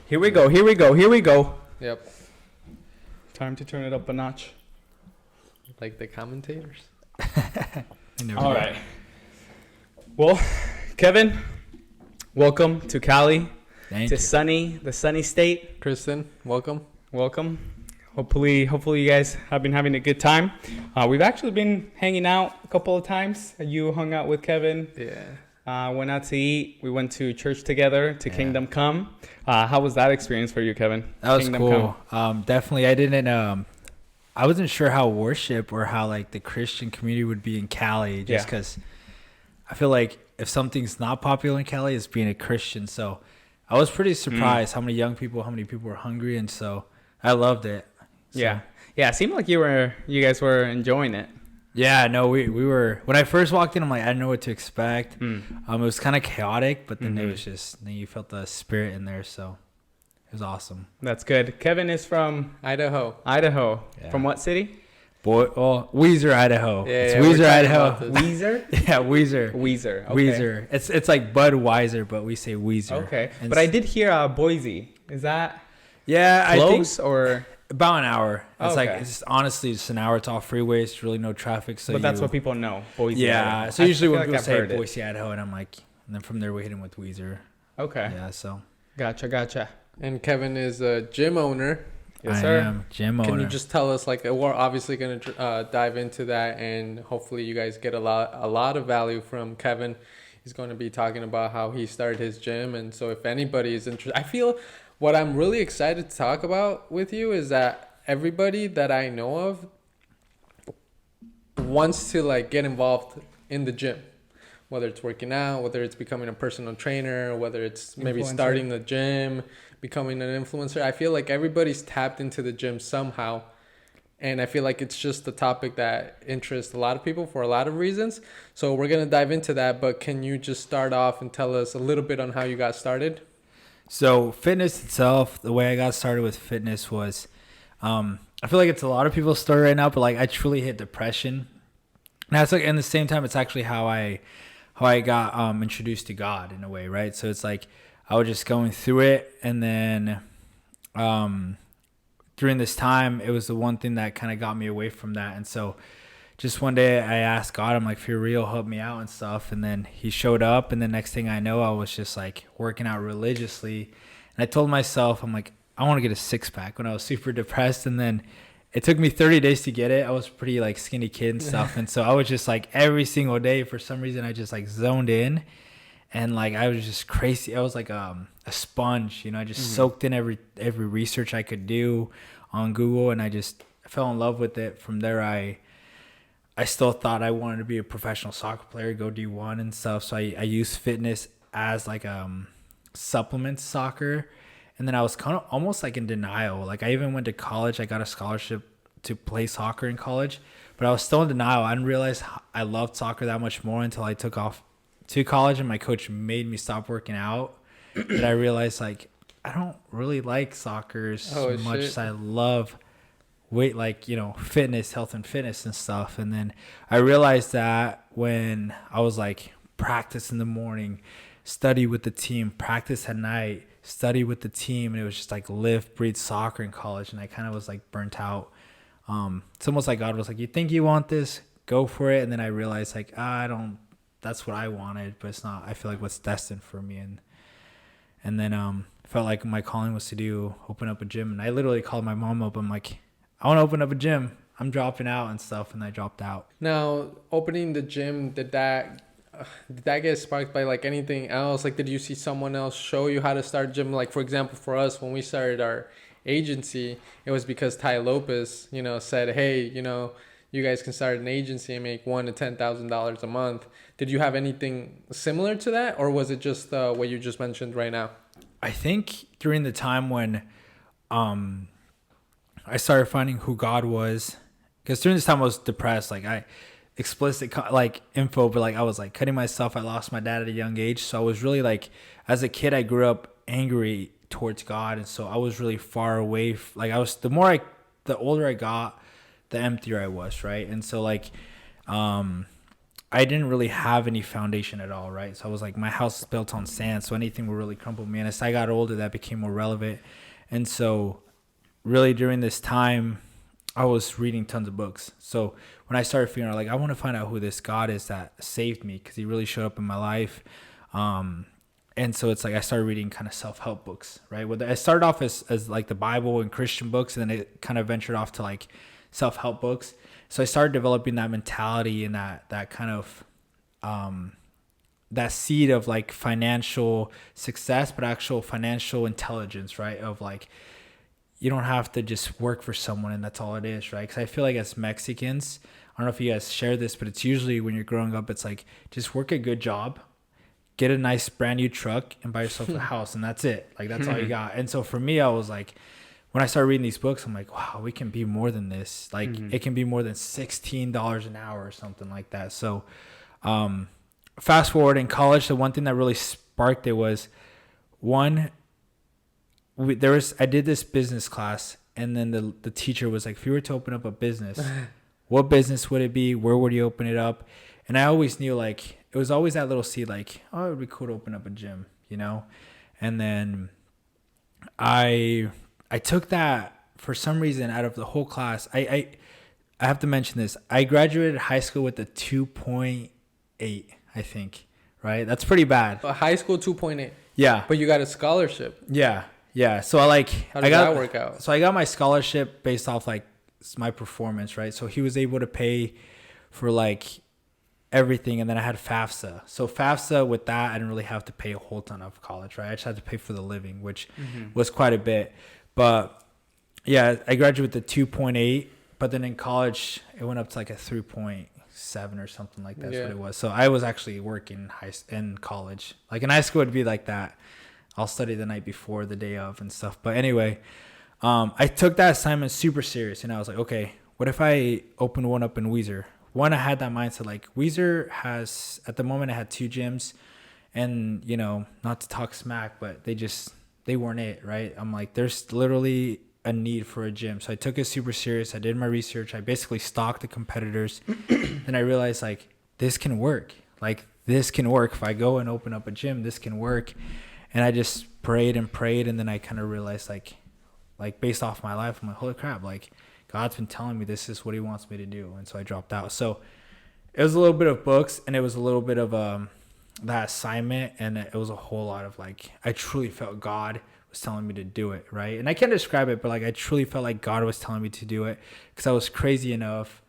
Here we go. Here we go. Here we go. Yep. Time to turn it up a notch. Like the commentators. All right. Well, Kevin, welcome to Cali. Thank you. The sunny state. Kristen, welcome. Welcome. Hopefully you guys have been having a good time. We've actually been hanging out a couple of times. You hung out with Kevin. Yeah. Went out to eat. We went to church together to Kingdom Come. How was that experience for you, Kevin? That was Kingdom cool. Definitely. I wasn't sure how worship or how like the Christian community would be in Cali, just because I feel like if something's not popular in Cali, it's being a Christian. So I was pretty surprised how many people were hungry, and so I loved it. So. Yeah. It seemed like you guys were enjoying it. Yeah, no, we were. When I first walked in, I'm like, I didn't know what to expect. It was kind of chaotic, but then it was just, then you felt the spirit in there, so it was awesome. That's good. Kevin is from Idaho. Yeah. From what city? Weiser, Idaho. Yeah, it's Weiser, Idaho. Weiser? Yeah, Weiser. Weiser. Okay. Weiser. It's like Budweiser, but we say Weiser. Okay. But I did hear Boise. Is that close? I think or about an hour. It's okay. it's honestly just an hour. It's all freeways. There's really no traffic. So but that's what people know. Boise. Yeah. Idaho. So usually when like people I've say heard Boise, Idaho, and I'm like, and then from there we hit him with Weiser. Okay. Yeah. So. Gotcha. And Kevin is a gym owner. Yes, sir. I am gym owner. Can you just tell us, like, we're obviously going to dive into that, and hopefully you guys get a lot of value from Kevin. He's going to be talking about how he started his gym, and so if anybody is interested, I feel what I'm really excited to talk about with you is that everybody that I know of wants to like get involved in the gym, whether it's working out, whether it's becoming a personal trainer, whether it's maybe starting the gym, becoming an influencer. I feel like everybody's tapped into the gym somehow. And I feel like it's just a topic that interests a lot of people for a lot of reasons. So we're going to dive into that. But can you just start off and tell us a little bit on how you got started? So fitness itself, the way I got started with fitness was, I feel like it's a lot of people's story right now, but like I truly hit depression. And that's like, and at the same time, it's actually how I got introduced to God in a way, right? So it's like I was just going through it, and then during this time, it was the one thing that kind of got me away from that. And so just one day I asked God, I'm like, if you're real, help me out and stuff. And then he showed up, and the next thing I know, I was just like working out religiously. And I told myself, I'm like, I want to get a six-pack when I was super depressed. And then it took me 30 days to get it. I was pretty like skinny kid and stuff. And so I was just like every single day, for some reason, I just like zoned in. And like I was just crazy. I was like a sponge, I just soaked in every research I could do on Google, and I just fell in love with it. From there, I still thought I wanted to be a professional soccer player, go D1 and stuff. So I used fitness as like supplement soccer, and then I was kind of almost like in denial. Like I even went to college. I got a scholarship to play soccer in college, but I was still in denial. I didn't realize I loved soccer that much more until I took off to college and my coach made me stop working out. That I realized like I don't really like soccer as much as I love fitness, health and fitness and stuff. And then I realized that when I was like practice in the morning, study with the team, practice at night, study with the team, and it was just like live, breathe soccer in college. And I kind of was like burnt out. It's almost like God was like, you think you want this? Go for it. And then I realized like, that's what I wanted, but it's not, I feel like what's destined for me. And then felt like my calling was to open up a gym. And I literally called my mom up. I'm like, I want to open up a gym. I'm dropping out and stuff. And I dropped out. Now, opening the gym, did that get sparked by like anything else? Like, did you see someone else show you how to start a gym? Like, for example, for us, when we started our agency, it was because Ty Lopez, said, hey, you guys can start an agency and make $1,000 to $10,000 a month. Did you have anything similar to that, or was it just what you just mentioned right now? I think during the time when I started finding who God was, because during this time I was depressed. Like I explicit like info, but like I was like cutting myself. I lost my dad at a young age, so I was really like, as a kid, I grew up angry towards God, and so I was really far away. Like I was, the older I got, the emptier I was, right? And so like I didn't really have any foundation at all, right? So I was like, my house is built on sand, so anything would really crumble me. And as I got older, that became more relevant. And so really during this time, I was reading tons of books. So when I started figuring out, like, I want to find out who this God is that saved me, because he really showed up in my life. And so it's like I started reading kind of self-help books, right? I started off as like the Bible and Christian books, and then it kind of ventured off to like self-help books. So I started developing that mentality and that kind of that seed of like financial success, but actual financial intelligence, right? Of like, you don't have to just work for someone and that's all it is, right? Because I feel like as Mexicans, I don't know if you guys share this, but it's usually when you're growing up, it's like, just work a good job, get a nice brand new truck, and buy yourself a house, and that's it. Like, that's all you got. And so for me, I was like, when I started reading these books, I'm like, wow, we can be more than this. Like, it can be more than $16 an hour or something like that. So fast forward in college, the one thing that really sparked it was, one, I did this business class, and then the teacher was like, if you were to open up a business, what business would it be? Where would you open it up? And I always knew, like, it was always that little seed, like, oh, it would be cool to open up a gym, you know? And then I took that for some reason out of the whole class. I have to mention this. I graduated high school with a 2.8, I think, right? That's pretty bad. A high school 2.8. Yeah. But you got a scholarship. Yeah. Yeah. So how did that work out? So I got my scholarship based off like my performance, right? So he was able to pay for like everything, and then I had FAFSA. So FAFSA, with that, I didn't really have to pay a whole ton of college, right? I just had to pay for the living, which was quite a bit. But yeah, I graduated with a 2.8, but then in college it went up to like a 3.7 or something like that. That's what it was. So I was actually working in college. Like in high school, it'd be like that. I'll study the night before, the day of, and stuff. But anyway, I took that assignment super serious, and I was like, okay, what if I open one up in Weiser? One, I had that mindset, like, Weiser has, at the moment, I had 2 gyms, and, you know, not to talk smack, but they weren't it, right? I'm like, there's literally a need for a gym. So I took it super serious. I did my research. I basically stalked the competitors, and I realized, like, this can work. Like, this can work. If I go and open up a gym, this can work. And I just prayed, and then I kind of realized, like based off my life, I'm like, holy crap, like, God's been telling me this is what he wants me to do. And so I dropped out. So it was a little bit of books, and it was a little bit of that assignment, and it was a whole lot of, like, I truly felt God was telling me to do it, right? And I can't describe it, but, like, I truly felt like God was telling me to do it, because I was crazy enough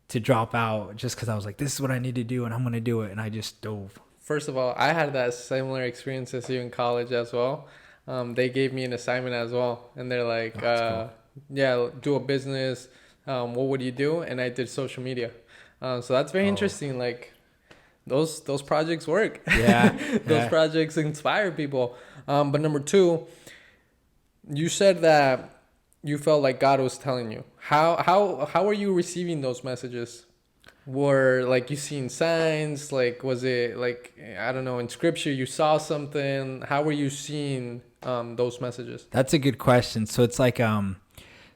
to drop out just because I was like, this is what I need to do, and I'm going to do it. And I just dove. First of all, I had that similar experience as you in college as well. They gave me an assignment as well, and they're like, cool. Yeah, do a business. What would you do? And I did social media. So that's very interesting. Like, those projects work. Yeah. Those projects inspire people. But number 2, you said that you felt like God was telling you. How are you receiving those messages? Were, like, you seen signs? Like, was it, like, I don't know, in scripture you saw something? How were you seeing those messages? That's a good question. So it's like,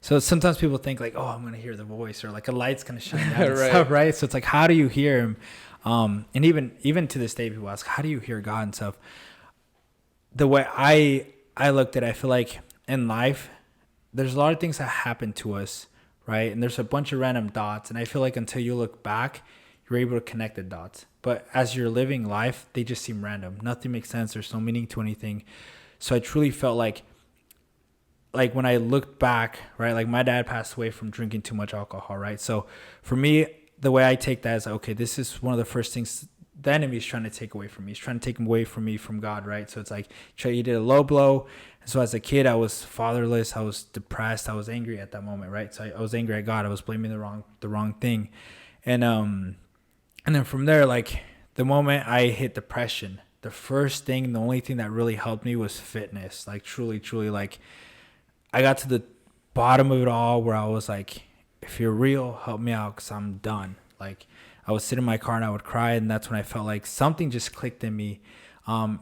so sometimes people think, like, oh, I'm going to hear the voice, or like a light's going to shine down and stuff, right? So it's like, how do you hear him? And even to this day, people ask, how do you hear God and stuff? The way I looked at it, I feel like in life, there's a lot of things that happen to us, right? And there's a bunch of random dots. And I feel like until you look back, you're able to connect the dots. But as you're living life, they just seem random. Nothing makes sense. There's no meaning to anything. So I truly felt like when I looked back, right, like, my dad passed away from drinking too much alcohol, right? So for me, the way I take that is, okay, this is one of the first things the enemy is trying to take away from me. He's trying to take away from me from God, right? So it's like, he did a low blow. And so as a kid, I was fatherless. I was depressed. I was angry at that moment, right? So I was angry at God. I was blaming the wrong thing. And then from there, like, the moment I hit depression, the first thing, the only thing that really helped me was fitness. Like, truly, like, I got to the bottom of it all where I was like, if you're real, help me out, because I'm done. Like, I would sit in my car and I would cry, and that's when I felt like something just clicked in me. And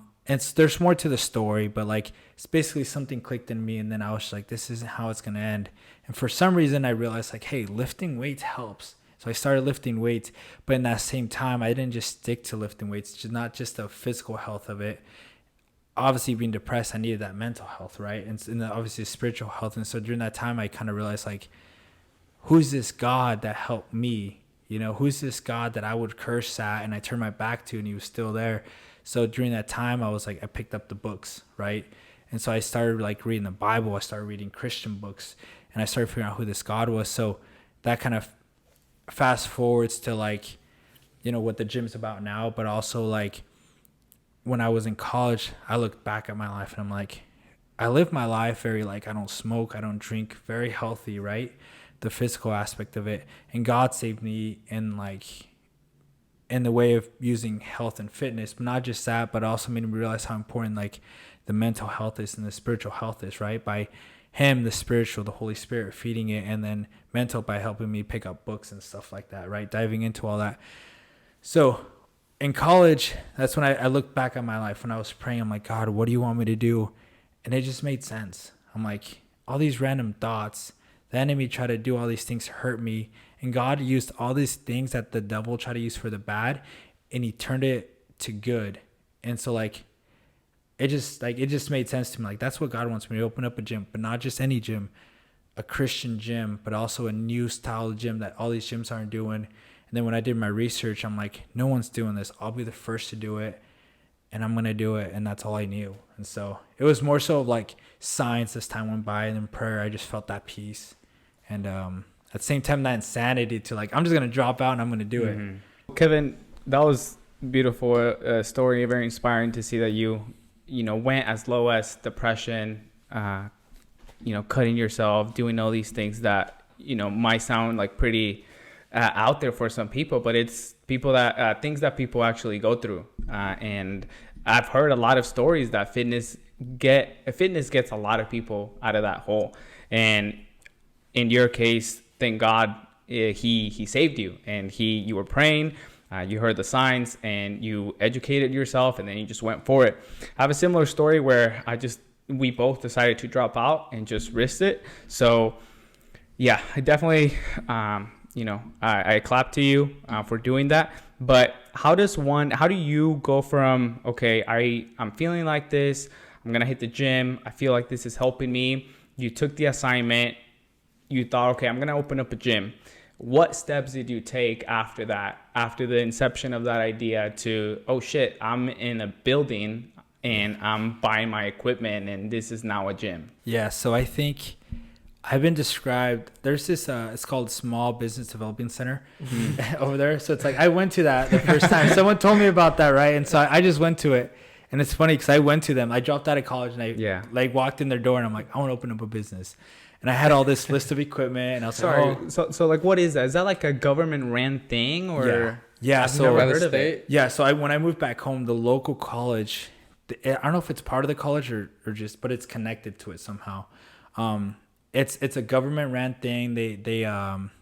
there's more to the story, but, like, it's basically something clicked in me, and then I was like, this isn't how it's going to end. And for some reason, I realized, like, hey, lifting weights helps. So I started lifting weights, but in that same time, I didn't just stick to lifting weights, just not just the physical health of it. Obviously being depressed, I needed that mental health, right? And obviously spiritual health. And so during that time, I kind of realized, like, who's this God that helped me? You know, who's this God that I would curse at and I turned my back to and he was still there? So during that time, I was like, I picked up the books, right? And so I started like reading the Bible. I started reading Christian books and I started figuring out who this God was. So that kind of fast forwards to like, you know, what the gym's about now, but also like when I was in college, I looked back at my life and I'm like, I live my life very like, I don't smoke, I don't drink, very healthy, right? The physical aspect of it. And God saved me in the way of using health and fitness, but not just that, but also made me realize how important like the mental health is and the spiritual health is, right? By him, the spiritual, the Holy Spirit feeding it, and then mental by helping me pick up books and stuff like that, right? Diving into all that. So in college, that's when I looked back at my life. When I was praying, I'm like, God, what do you want me to do? And it just made sense. I'm like, all these random thoughts, the enemy tried to do all these things to hurt me. And God used all these things that the devil tried to use for the bad, and he turned it to good. And so like, it just made sense to me. Like, that's what God wants me to open up a gym, but not just any gym, a Christian gym, but also a new style gym that all these gyms aren't doing. And then when I did my research, I'm like, no one's doing this. I'll be the first to do it, and I'm going to do it. And that's all I knew. And so it was more so of like science as time went by, and in prayer, I just felt that peace. And at the same time, that insanity to like, I'm just going to drop out and I'm going to do it. Kevin, that was beautiful story, very inspiring to see that you went as low as depression, cutting yourself, doing all these things that, might sound like pretty out there for some people, but it's people that things that people actually go through. And I've heard a lot of stories that fitness gets a lot of people out of that hole. And in your case, thank God, he saved you, and you were praying. You heard the signs and you educated yourself, and then you just went for it. I have a similar story where we both decided to drop out and just risk it. So yeah, I definitely, I clap to you for doing that. But how do you go from, okay, I'm feeling like this, I'm going to hit the gym, I feel like this is helping me. You took the assignment, you thought, okay, I'm going to open up a gym. What steps did you take after that, after the inception of that idea to, oh shit, I'm in a building and I'm buying my equipment and this is now a gym? Yeah, so I think I've been described, there's this, it's called Small Business Development Center over there. So it's like, I went to that the first time. Someone told me about that, right? And so I just went to it. And it's funny because I went to them. I dropped out of college and I walked in their door and I'm like, I want to open up a business. And I had all this list of equipment, and I was like, so like, what is that? Is that like a government ran thing, or? Yeah. I've So never heard of it. Yeah. So when I moved back home, the local college, I don't know if it's part of the college or just, but it's connected to it somehow. It's a government ran thing. They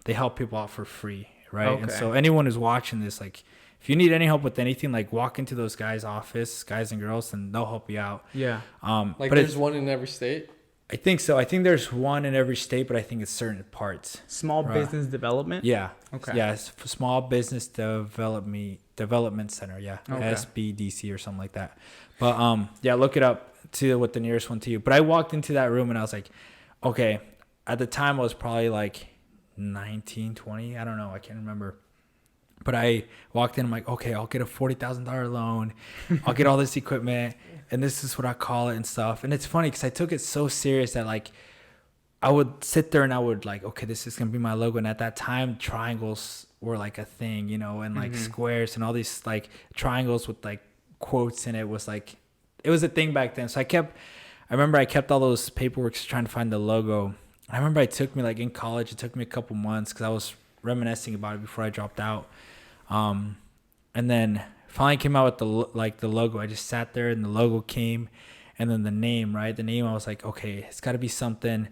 help people out for free, right? Okay. And so anyone who's watching this, like, if you need any help with anything, like, walk into those guys' office, guys and girls, and they'll help you out. Yeah. Like, there's one in every state? I think so. I think there's one in every state, but I think it's certain parts. Small business development? Yeah. Okay. Yeah, it's Small Business Development Center. Yeah. Okay. SBDC or something like that. But yeah, look it up to what the nearest one to you. But I walked into that room and I was like, okay. At the time I was probably like 19, 20. I don't know. I can't remember. But I walked in. I'm like, okay, I'll get a $40,000 loan. I'll get all this equipment, and this is what I call it and stuff. And it's funny because I took it so serious that like I would sit there and I would like, okay, this is gonna be my logo. And at that time, triangles were like a thing, and like squares and all these like triangles with like quotes in it was like, it was a thing back then. So I remember I kept all those paperwork trying to find the logo. I remember it took me like in college, it took me a couple months because I was reminiscing about it before I dropped out. And then finally came out with the logo. I just sat there and the logo came, and then the name, right? The name, I was like, okay, it's got to be something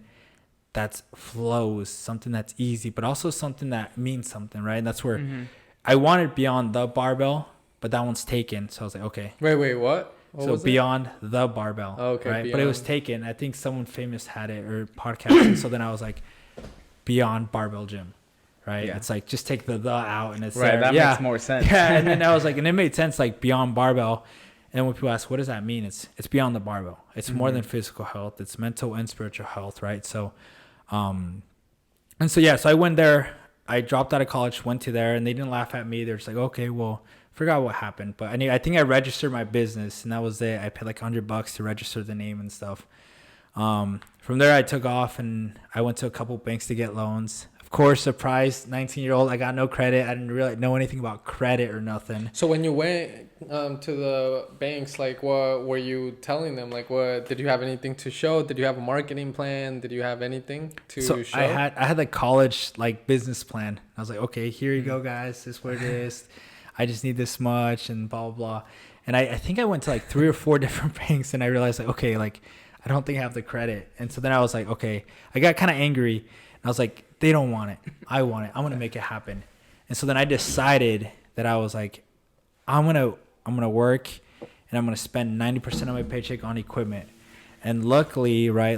that flows, something that's easy, but also something that means something, right? And that's where I wanted Beyond the Barbell, but that one's taken. So I was like, okay. Wait, what? So Beyond the Barbell. Oh, okay. Right? Beyond. But it was taken. I think someone famous had it or podcast. So then I was like, Beyond Barbell Gym. right? Yeah. It's like, just take the out and it's Right. there. That Yeah. makes more sense. Yeah. And then I was like, and it made sense, like Beyond Barbell. And when people ask, what does that mean? It's beyond the barbell. It's more than physical health. It's mental and spiritual health, right? So, and so, yeah, so I went there. I dropped out of college, went to there, and they didn't laugh at me. They're just like, okay, well, forgot what happened. But I think I registered my business, and that was it. I paid like $100 to register the name and stuff. From there, I took off, and I went to a couple banks to get loans. Of course, surprise, 19-year-old, I got no credit. I didn't really know anything about credit or nothing. So when you went to the banks, like, what were you telling them? Like, what did you have anything to show? Did you have a marketing plan? Did you have anything to show? I had like college like business plan. I was like, okay, here you go, guys. This is what it is. I just need this much and blah, blah, blah. And I think I went to like 3 or 4 different banks, and I realized like, okay, like I don't think I have the credit. And so then I was like, okay, I got kind of angry. And I was like, they don't want it. I want it. I'm going to make it happen. And so then I decided that I was like, I'm going to work, and I'm going to spend 90% of my paycheck on equipment. And luckily, there's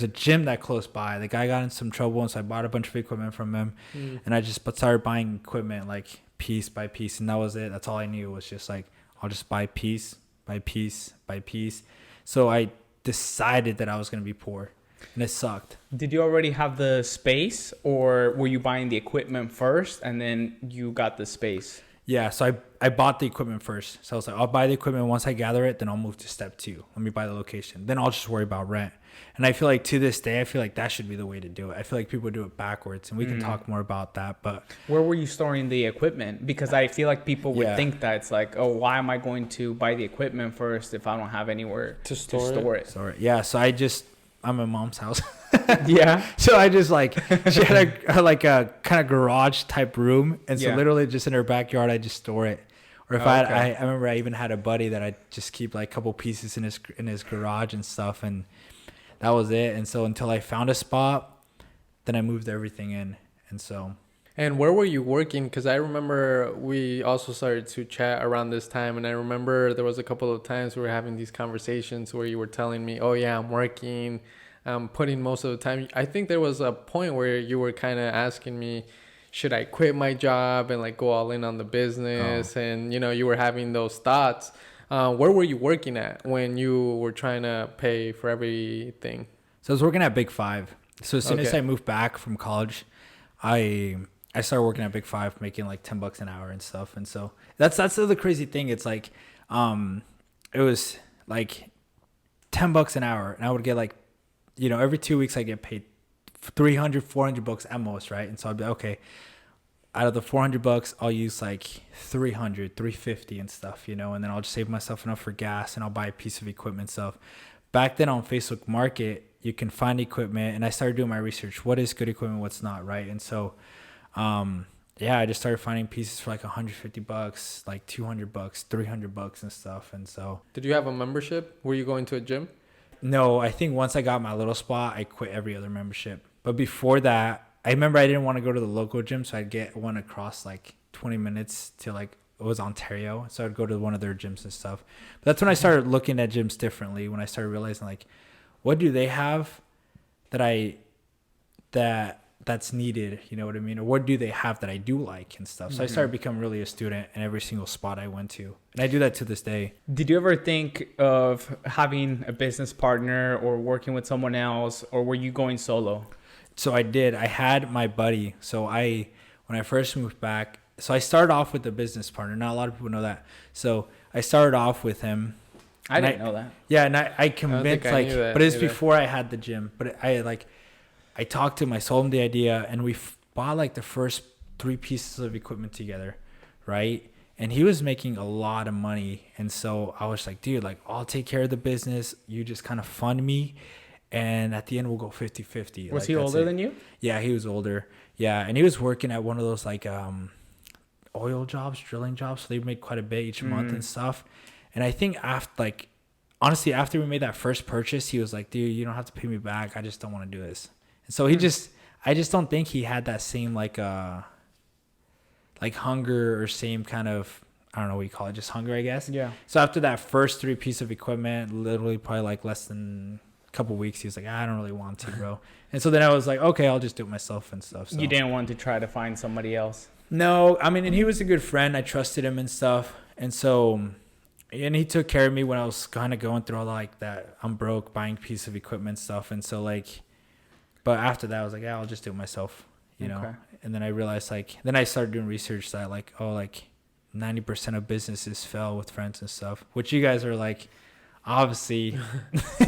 a gym that close by. The guy got in some trouble, and so I bought a bunch of equipment from him. And I just started buying equipment like piece by piece, and that was it. That's all I knew, was just like, I'll just buy piece by piece by piece. So I decided that I was going to be poor, and it sucked. Did you already have the space, or were you buying the equipment first and then you got the space? Yeah, so I bought the equipment first. So I was like, I'll buy the equipment. Once I gather it, then I'll move to step 2. Let me buy the location. Then I'll just worry about rent. And I feel like to this day, I feel like that should be the way to do it. I feel like people do it backwards, and we can talk more about that. But where were you storing the equipment? Because I feel like people would think that it's like, oh, why am I going to buy the equipment first if I don't have anywhere to store it? Yeah, so I'm in mom's house. Yeah. So I just like, she had a kind of garage type room. And so literally just in her backyard, I just store it. Or if I remember I even had a buddy that I just keep like a couple pieces in his garage and stuff. And that was it. And so until I found a spot, then I moved everything in. And so. And where were you working? Because I remember we also started to chat around this time. And I remember there was a couple of times we were having these conversations where you were telling me, oh, yeah, I'm working. I'm putting most of the time. I think there was a point where you were kind of asking me, should I quit my job and like go all in on the business? Oh. And, you were having those thoughts. Where were you working at when you were trying to pay for everything? So I was working at Big 5. So as soon as I moved back from college, I started working at Big 5, making like $10 an hour and stuff. And so that's the crazy thing. It's like, it was like $10 an hour, and I would get like, every 2 weeks I get paid $300, $400 at most, right? And so I'd be okay. Out of the $400, I'll use like $300, $350 and stuff, and then I'll just save myself enough for gas, and I'll buy a piece of equipment stuff. Back then on Facebook Market, you can find equipment, and I started doing my research. What is good equipment? What's not, right? And so, I just started finding pieces for like $150, like $200, $300 and stuff. And so. Did you have a membership? Were you going to a gym? No, I think once I got my little spot, I quit every other membership. But before that, I remember I didn't want to go to the local gym, so I'd get one across like 20 minutes to like, it was Ontario. So I'd go to one of their gyms and stuff. But that's when I started looking at gyms differently, when I started realizing like, what do they have that's needed, you know what I mean? Or what do they have that I do like and stuff? So I started becoming really a student in every single spot I went to. And I do that to this day. Did you ever think of having a business partner or working with someone else, or were you going solo? So I did. I had my buddy. So when I first moved back, so I started off with a business partner. Not a lot of people know that. So I started off with him. I didn't know that. Yeah, and I convinced but it's before I had the gym. But I talked to him, I sold him the idea, and we bought like the first 3 pieces of equipment together, right? And he was making a lot of money. And so I was like, dude, like, I'll take care of the business. You just kind of fund me. And at the end, we'll go 50-50. Was he older than you? Yeah, he was older. Yeah, and he was working at one of those like oil jobs, drilling jobs. So they made quite a bit each month and stuff. And I think honestly, after we made that first purchase, he was like, dude, you don't have to pay me back. I just don't want to do this. So I just don't think he had that same like hunger or same kind of, I don't know what you call it, just hunger, I guess. Yeah. So after that first 3 pieces of equipment, literally probably like less than couple weeks, he was like, I don't really want to, bro. And so then I was like, okay, I'll just do it myself and stuff. So. You didn't want to try to find somebody else? No, I mean, and he was a good friend. I trusted him and stuff. And so, and he took care of me when I was kind of going through all like that. I'm broke, buying piece of equipment stuff. And so like, but after that, I was like, yeah, I'll just do it myself, you know? And then I realized like, then I started doing research that like, oh, like 90% of businesses fail with friends and stuff, which you guys are like, obviously,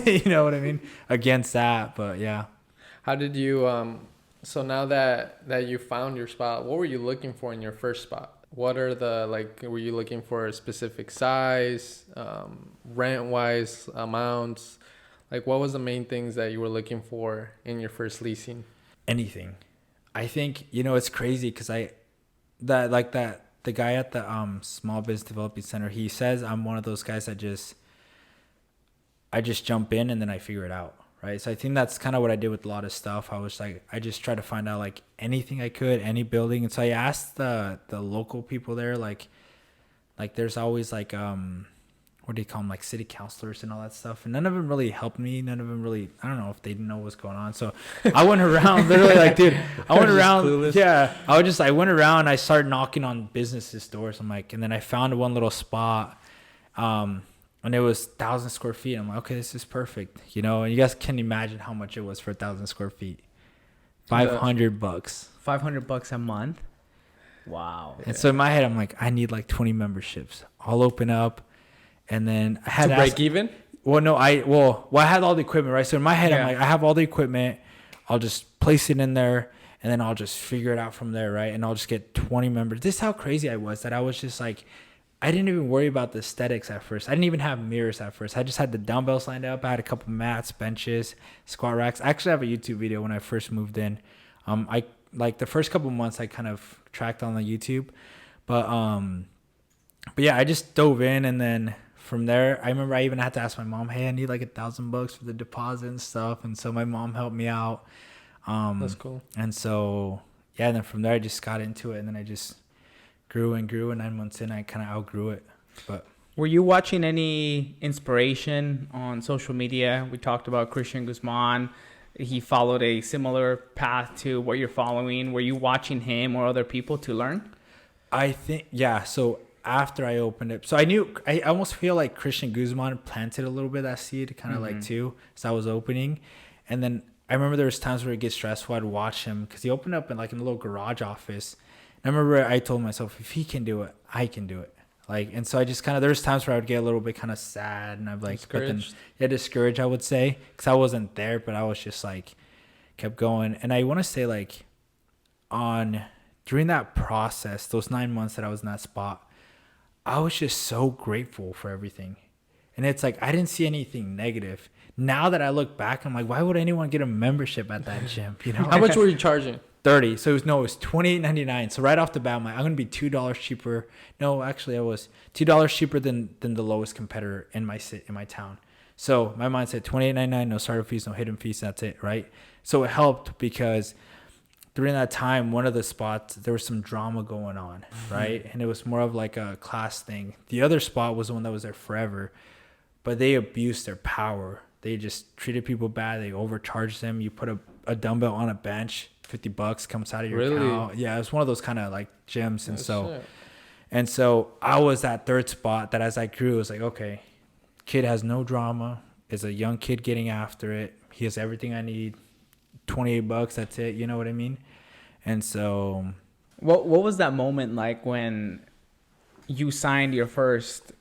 you know what I mean? Against that, but yeah. How did you, so now that you found your spot, what were you looking for in your first spot? What are the, like, were you looking for a specific size, rent-wise, amounts? Like, what was the main things that you were looking for in your first leasing? Anything. I think, you know, it's crazy because the guy at the Small Business Development Center, he says I'm one of those guys that I just jump in and then I figure it out, right? So I think that's kind of what I did with a lot of stuff. I was like, I just tried to find out like anything I could, any building. And so I asked the local people there, like there's always like, what do you call them? Like city councilors and all that stuff. And none of them really helped me. None of them really, I don't know if they didn't know what's going on. So I went around literally like, dude, I went around. Clueless. Yeah. I went around and I started knocking on businesses' doors. I'm like, and then I found one little spot. And it was 1,000 square feet. I'm like, okay, this is perfect. You know, and you guys can imagine how much it was for 1,000 square feet. $500. $500 a month. Wow. And so in my head, I'm like, I need like 20 memberships. I'll open up. And then I had to break even? Well, no, I had all the equipment, right? So in my head, I'm like, I have all the equipment. I'll just place it in there and then I'll just figure it out from there, right? And I'll just get 20 members. This is how crazy I was that I was just like, I didn't even worry about the aesthetics at first. I didn't even have mirrors at first. I just had the dumbbells lined up. I had a couple mats, benches, squat racks. I actually have a YouTube video when I first moved in. I like the first couple months I kind of tracked on the YouTube, but yeah, I just dove in and then from there, I remember I even had to ask my mom, hey, I need like $1,000 for the deposit and stuff. And so my mom helped me out. That's cool. And so, yeah, and then from there, I just got into it. And then I just grew and grew. And 9 months in, I kind of outgrew it. But were you watching any inspiration on social media? We talked about Christian Guzman. He followed a similar path to what you're following. Were you watching him or other people to learn? I think, yeah. So after I opened it, so I almost feel like Christian Guzman planted a little bit of that seed kind of like too, as I was opening. And then I remember there was times where it gets stressful. I'd watch him because he opened up in like in a little garage office. And I remember I told myself, if he can do it, I can do it. Like, and so I just kind of, there was times where I would get a little bit kind of sad and I'd like, discouraged, I would say, because I wasn't there, but I was just like, kept going. And I want to say like during that process, those 9 months that I was in that spot, I was just so grateful for everything. And it's like, I didn't see anything negative. Now that I look back, I'm like, why would anyone get a membership at that gym? You know, how much were you charging? $30. So it was $28.99. So right off the bat, I'm like, I'm going to be $2 cheaper. No, actually I was $2 cheaper than the lowest competitor in my town. So my mind said $28.99, no startup fees, no hidden fees. That's it. Right. So it helped because during that time, one of the spots, there was some drama going on, right? And it was more of like a class thing. The other spot was the one that was there forever, but they abused their power. They just treated people bad. They overcharged them. You put a dumbbell on a bench, $50 comes out of your account. Yeah, it was one of those kind of like gyms. And so I was that third spot that as I grew, it was like, okay, kid has no drama. Is a young kid getting after it. He has everything I need. $28, that's it. You know what I mean? And so, what was that moment like when you signed your first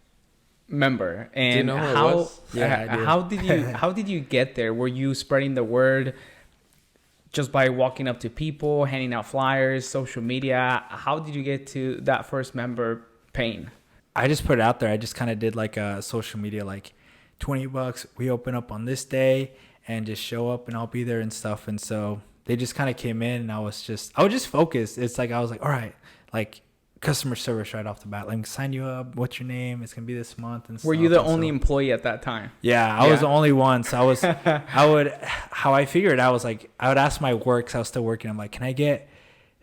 member? And do you know who how? it was? Yeah, how did you get there? Were you spreading the word just by walking up to people, handing out flyers, social media? How did you get to that first member paying? I just put it out there. I just kind of did like a social media, like $20. We open up on this day. And just show up and I'll be there and stuff. And so they just kind of came in and I was just focused. It's like, I was like, all right, like customer service right off the bat. Like, sign you up. What's your name? It's going to be this month. And were you the only employee at that time? Yeah, I was the only one. So how I figured I was like, I would ask my work, cause I was still working. I'm like, can I get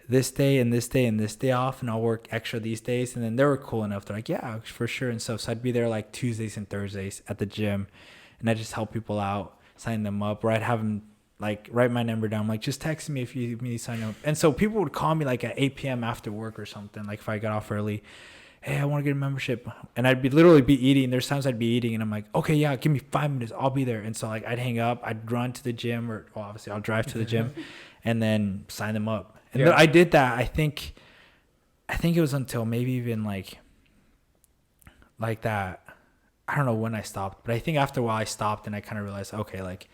this day and this day and this day off? And I'll work extra these days. And then they were cool enough. They're like, yeah, for sure. And so I'd be there like Tuesdays and Thursdays at the gym and I just help people out. sign them up, or I'd have them like write my number down. I'm like, just text me if you need to sign up. And so people would call me like at 8 p.m. after work or something, like if I got off early. Hey, I want to get a membership. And I'd literally be eating. There's times I'd be eating and I'm like, okay, yeah, give me 5 minutes. I'll be there. And so like I'd hang up, I'd run to the gym, or well, obviously I'll drive to the gym and then sign them up. And I did that. I think it was until maybe even like that. I don't know when I stopped, but I think after a while I stopped and I kind of realized, okay, like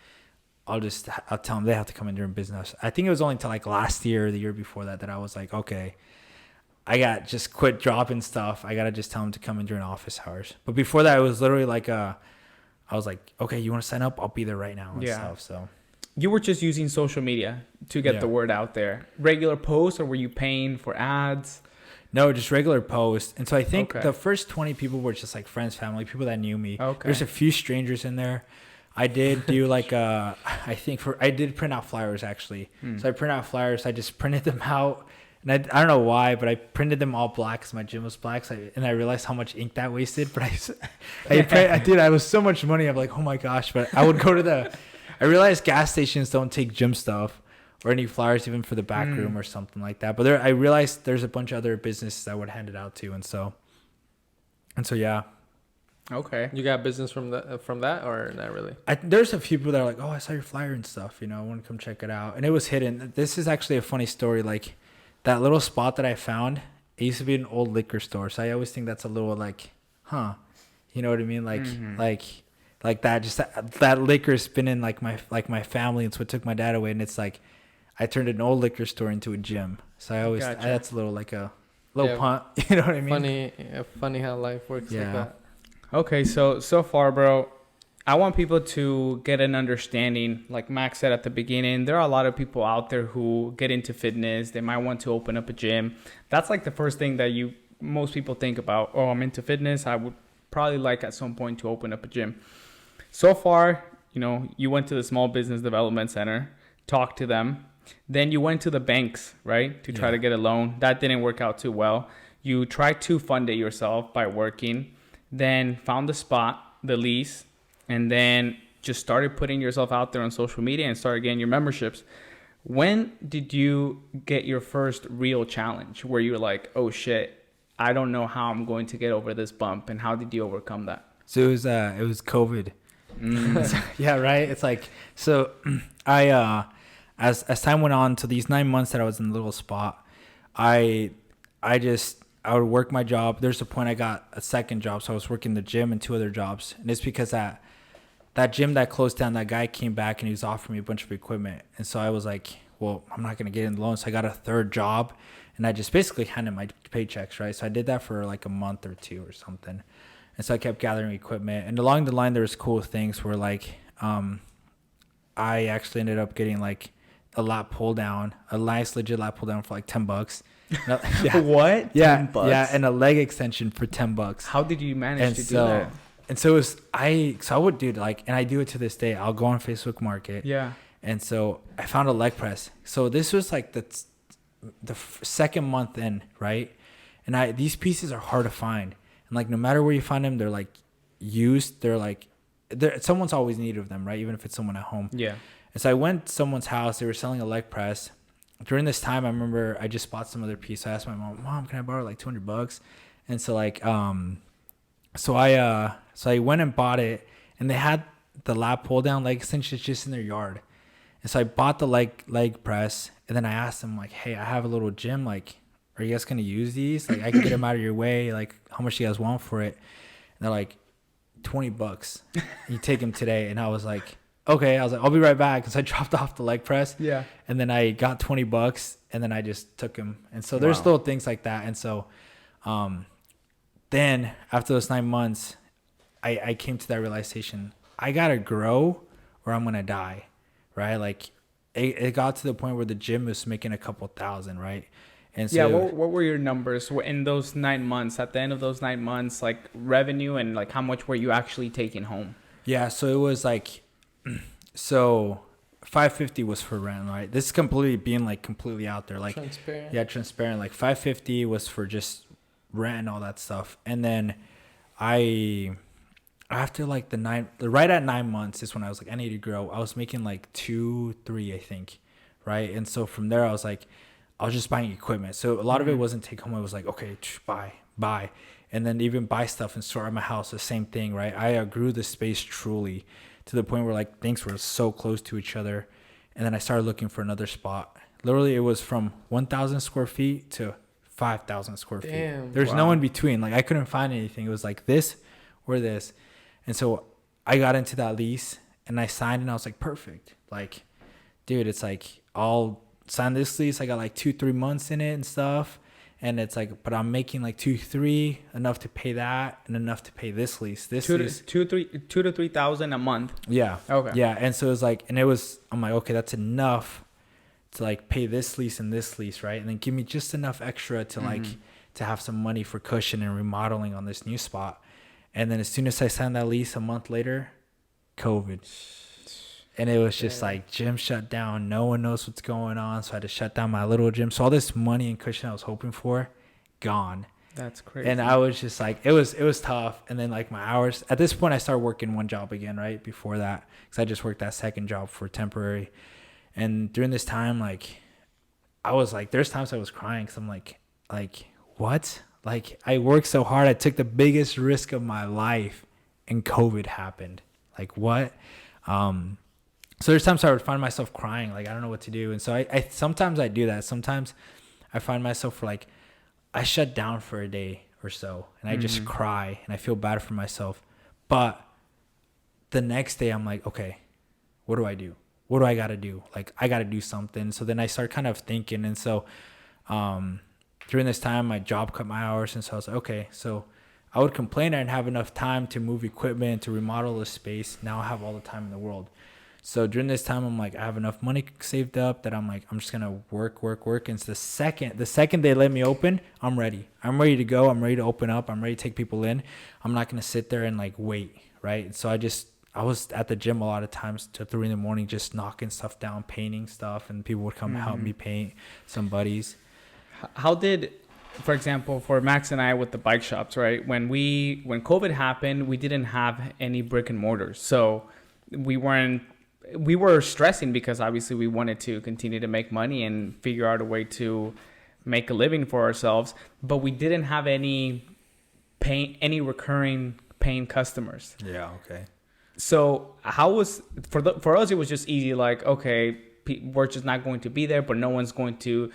I'll tell them they have to come in during business. I think it was only until like last year or the year before that I was like, okay, I got just quit dropping stuff. I got to just tell them to come in during office hours. But before that, it was literally like, I was like, okay, you want to sign up? I'll be there right now and stuff. So you were just using social media to get the word out there. Regular posts, or were you paying for ads? No, just regular posts. And so I think the first 20 people were just like friends, family, people that knew me. Okay. There's a few strangers in there. I did do like I did print out flyers actually. So I print out flyers. I just printed them out. And I don't know why, but I printed them all black because my gym was black. And I realized how much ink that wasted. But I was so much money. I'm like, oh my gosh. But I would go to I realized gas stations don't take gym stuff or any flyers even for the back room or something like that. But I realized there's a bunch of other businesses I would hand it out to. And so yeah. Okay. You got business from that or not really? There's a few people that are like, oh, I saw your flyer and stuff. I want to come check it out. And it was hidden. This is actually a funny story. Like, that little spot that I found, it used to be an old liquor store. So I always think that's a little like, huh? You know what I mean? Like, like that. Just that liquor's been in like my family, and so it took my dad away. And it's like, I turned an old liquor store into a gym. So I always that's a little like a little punt. You know what I mean? Funny how life works like that. Okay, so far, bro, I want people to get an understanding. Like Max said at the beginning, there are a lot of people out there who get into fitness. They might want to open up a gym. That's like the first thing that most people think about. Oh, I'm into fitness. I would probably like at some point to open up a gym. So far, you went to the Small Business Development Center, talked to them. Then you went to the banks, right, to try to get a loan. That didn't work out too well. You tried to fund it yourself by working, then found the spot, the lease, and then just started putting yourself out there on social media and started getting your memberships. When did you get your first real challenge where you were like, oh shit, I don't know how I'm going to get over this bump, and how did you overcome that? So it was COVID. Yeah, right. It's like, so I as time went on, to these 9 months that I was in the little spot, I would work my job. There's a point I got a second job, so I was working the gym and 2 other jobs, and it's because that gym that closed down, that guy came back and he was offering me a bunch of equipment. And so I was like, well, I'm not going to get in the loan. So I got a third job, and I just basically handed my paychecks, right? So I did that for like a month or 2 or something. And so I kept gathering equipment. And along the line, there was cool things where like I actually ended up getting like a lat pull down, a nice legit lat pull down for like $10. Yeah. What? Yeah. $10? Yeah. And a leg extension for $10. How did you manage to do that? And so I would do like, and I do it to this day. I'll go on Facebook Market. Yeah. And so I found a leg press. So this was like the second month in, right? And these pieces are hard to find. And like, no matter where you find them, they're like used. Someone's always in need of them, right? Even if it's someone at home. Yeah. And so I went to someone's house. They were selling a leg press. During this time, I remember I just bought some other piece. So I asked my mom, can I borrow like $200? And so like, so I went and bought it, and they had the lat pull down leg extensions just in their yard. And so I bought the leg press, and then I asked them like, hey, I have a little gym. Like, are you guys going to use these? Like, I can get them out of your way. Like, how much do you guys want for it? And they're like, $20. You take them today. And I was like, okay. I was like, I'll be right back. Cause I dropped off the leg press. Yeah. And then I got $20, and then I just took them. And so there's little things like that. And so, then after those 9 months, I came to that realization. I got to grow or I'm going to die. Right. Like it got to the point where the gym was making a couple thousand. Right. And so, yeah, what were your numbers in those 9 months? At the end of those 9 months, like revenue, and like how much were you actually taking home? Yeah, so it was like, so $550 was for rent, right? This is completely out there, like transparent. Yeah, transparent. Like $550 was for just rent and all that stuff, and then I after like right at 9 months is when I was like, I need to grow. I was making like 2-3, I think. Right. And so from there, I was like, I was just buying equipment. So a lot of it wasn't take home. It was like, okay, buy. And then even buy stuff and store at my house, the same thing. Right. I outgrew the space truly to the point where like things were so close to each other. And then I started looking for another spot. Literally, it was from 1,000 square feet to 5,000 square feet. There's no in between. Like I couldn't find anything. It was like this or this. And so I got into that lease and I signed and I was like, perfect. Like, dude, it's like I'll sign this lease. I got like 2-3 months in it and stuff. And it's like, but I'm making like 2-3 enough to pay that and enough to pay this lease. This lease, 2 to 3,000 a month. Yeah. Okay. Yeah. And so it was like, and it was, I'm like, okay, that's enough to like pay this lease and this lease, right? And then give me just enough extra to like to have some money for cushion and remodeling on this new spot. And then as soon as I signed that lease a month later, COVID. And it was just like gym shut down. No one knows what's going on. So I had to shut down my little gym. So all this money and cushion I was hoping for, gone. That's crazy. And I was just like, it was tough. And then like my hours, at this point I started working one job again, right? Before that, because I just worked that second job for temporary. And during this time, like, I was like, there's times I was crying because I'm like, what? Like, I worked so hard. I took the biggest risk of my life and COVID happened. Like, what? So there's times I would find myself crying. Like, I don't know what to do. And so I sometimes I do that. Sometimes I find myself like, I shut down for a day or so and I just cry and I feel bad for myself. But the next day I'm like, okay, what do I do? What do I got to do? Like, I got to do something. So then I start kind of thinking. And so during this time, my job cut my hours. And so I was like, okay, so I would complain I didn't have enough time to move equipment, to remodel the space. Now I have all the time in the world. So during this time, I'm like, I have enough money saved up that I'm like, I'm just going to work. And so the second they let me open, I'm ready. I'm ready to go. I'm ready to open up. I'm ready to take people in. I'm not going to sit there and like wait. Right. So I was at the gym a lot of times till 3 a.m, just knocking stuff down, painting stuff, and people would come help me paint, some buddies. How did, for example, for Max and I with the bike shops, right? When COVID happened, we didn't have any brick and mortars. So we were stressing because obviously we wanted to continue to make money and figure out a way to make a living for ourselves, but we didn't have any recurring paying customers. Yeah. Okay. So how was for us? It was just easy. Like, okay, we're just not going to be there, but no one's going to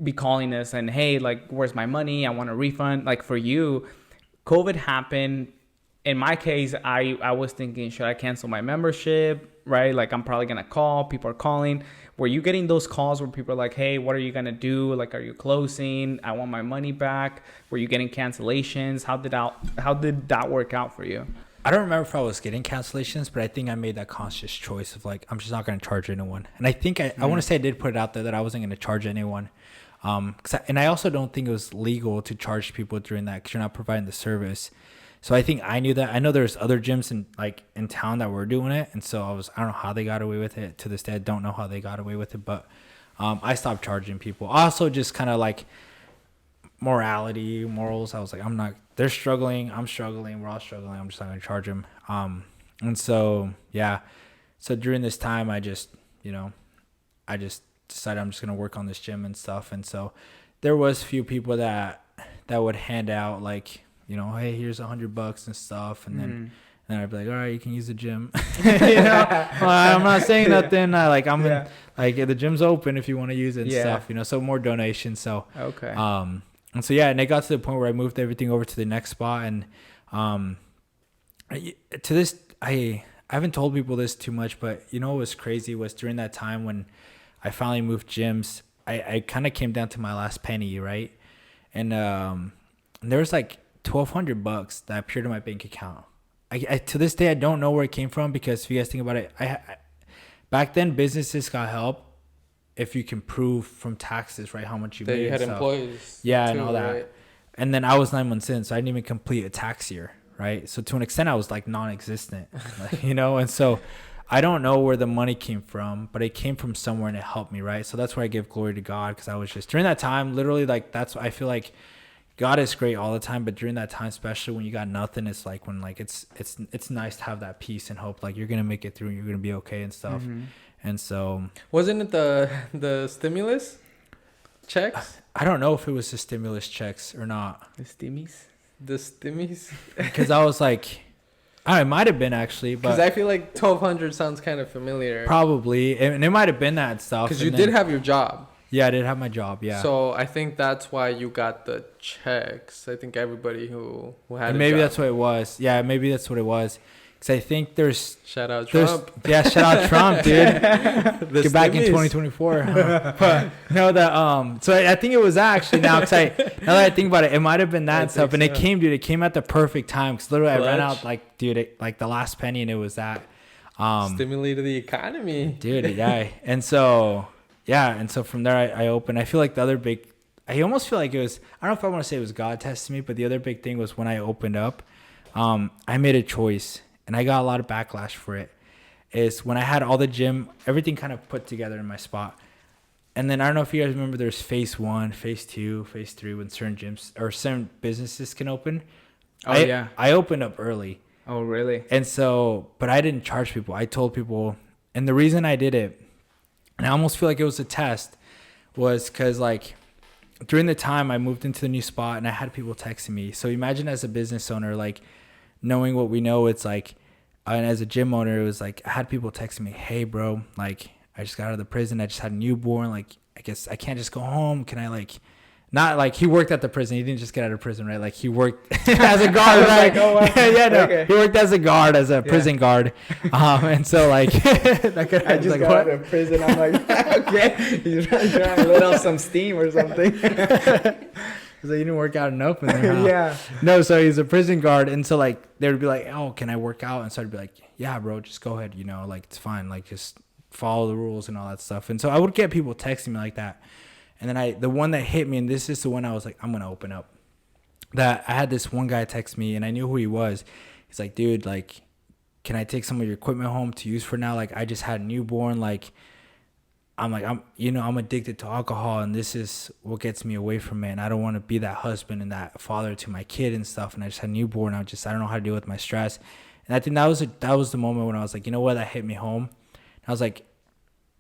be calling us and, hey, like, where's my money? I want a refund. Like for you, COVID happened. In my case, I was thinking, should I cancel my membership? Right? Like, I'm probably going to call. People are calling. Were you getting those calls where people are like, hey, what are you going to do? Like, are you closing? I want my money back. Were you getting cancellations? How did that work out for you? I don't remember if I was getting cancellations, but I think I made that conscious choice of like, I'm just not going to charge anyone. And I think I want to say I did put it out there that I wasn't going to charge anyone. And I also don't think it was legal to charge people during that because you're not providing the service. So I think I knew that. I know there's other gyms in town that were doing it. And so I don't know how they got away with it. To this day, I don't know how they got away with it. But I stopped charging people. Also just kind of like morals. I was like, they're struggling. I'm struggling. We're all struggling. I'm just not going to charge them. And so, yeah. So during this time, I just decided I'm just going to work on this gym and stuff. And so there was a few people that would hand out like, hey, here's $100 and stuff. And then I'd be like, all right, you can use the gym. I'm not saying nothing. The gym's open if you want to use it and stuff, so more donations. So, okay. And so, yeah, and it got to the point where I moved everything over to the next spot. And to this, I haven't told people this too much, but what was crazy was during that time when I finally moved gyms, I kind of came down to my last penny, right? And there was like $1,200 that appeared in my bank account. I to this day, I don't know where it came from because if you guys think about it, back then businesses got help if you can prove from taxes, right, how much you made. You had employees. Yeah, too, and all that. Right? And then I was 9 months in, so I didn't even complete a tax year, right? So to an extent, I was like non-existent, and so I don't know where the money came from, but it came from somewhere and it helped me, right? So that's where I give glory to God because I was just, during that time, literally, like, that's, I feel like God is great all the time, but during that time, especially when you got nothing, it's like when like it's nice to have that peace and hope, like you're gonna make it through and you're gonna be okay and stuff. And so wasn't it the stimulus checks? I don't know if it was the stimulus checks or not. The stimmies. Because I was like, it might have been actually, but because I feel like 1,200 sounds kind of familiar. Probably, and it might have been that stuff. Because you did have your job. Yeah, I did have my job. Yeah. So I think that's why you got the checks. I think everybody who had and maybe that's what it was. Yeah, maybe that's what it was. Because I think shout out Trump. Yeah, shout out Trump, dude. Get back in 2024. But no, so I think it was actually now that I think about it, it might have been that stuff, and it came at the perfect time. Because literally I ran out like the last penny, and it was that. Stimulated the economy, dude. Yeah, and so. Yeah, and so from there I opened. I feel like the other big, I almost feel like it was, I don't know if I want to say it was God testing me, but the other big thing was when I opened up, I made a choice, and I got a lot of backlash for it. Is when I had all the gym, everything kind of put together in my spot. And then I don't know if you guys remember, there's phase 1, phase 2, phase 3 when certain gyms or certain businesses can open. Yeah. I opened up early. Oh, really? And so, but I didn't charge people. I told people, and the reason I did it, and I almost feel like it was a test, was because like during the time I moved into the new spot and I had people texting me. So imagine as a business owner, like knowing what we know, it's like, and as a gym owner, it was like I had people texting me, hey bro, like I just got out of the prison. I just had a newborn. Like, I guess I can't just go home. Can I like, not like he worked at the prison. He didn't just get out of prison, right? Like he worked as a guard, right? Like, oh, wow. Okay. He worked as a guard, as a prison guard. And so like, I just got out of prison. I'm like, okay, he's trying to let off some steam or something. So you didn't work out enough in there, huh? Yeah. No, so he's a prison guard, and so like they would be like, oh, can I work out? And so I'd be like, yeah, bro, just go ahead. You know, like it's fine. Like just follow the rules and all that stuff. And so I would get people texting me like that. And then the one that hit me, and this is the one I was like, I'm going to open up. That I had this one guy text me, and I knew who he was. He's like, dude, like, can I take some of your equipment home to use for now? Like, I just had a newborn. Like, I'm addicted to alcohol, and this is what gets me away from it. And I don't want to be that husband and that father to my kid and stuff. And I just had a newborn. I don't know how to deal with my stress. And I think that was the moment when I was like, you know what? That hit me home. And I was like,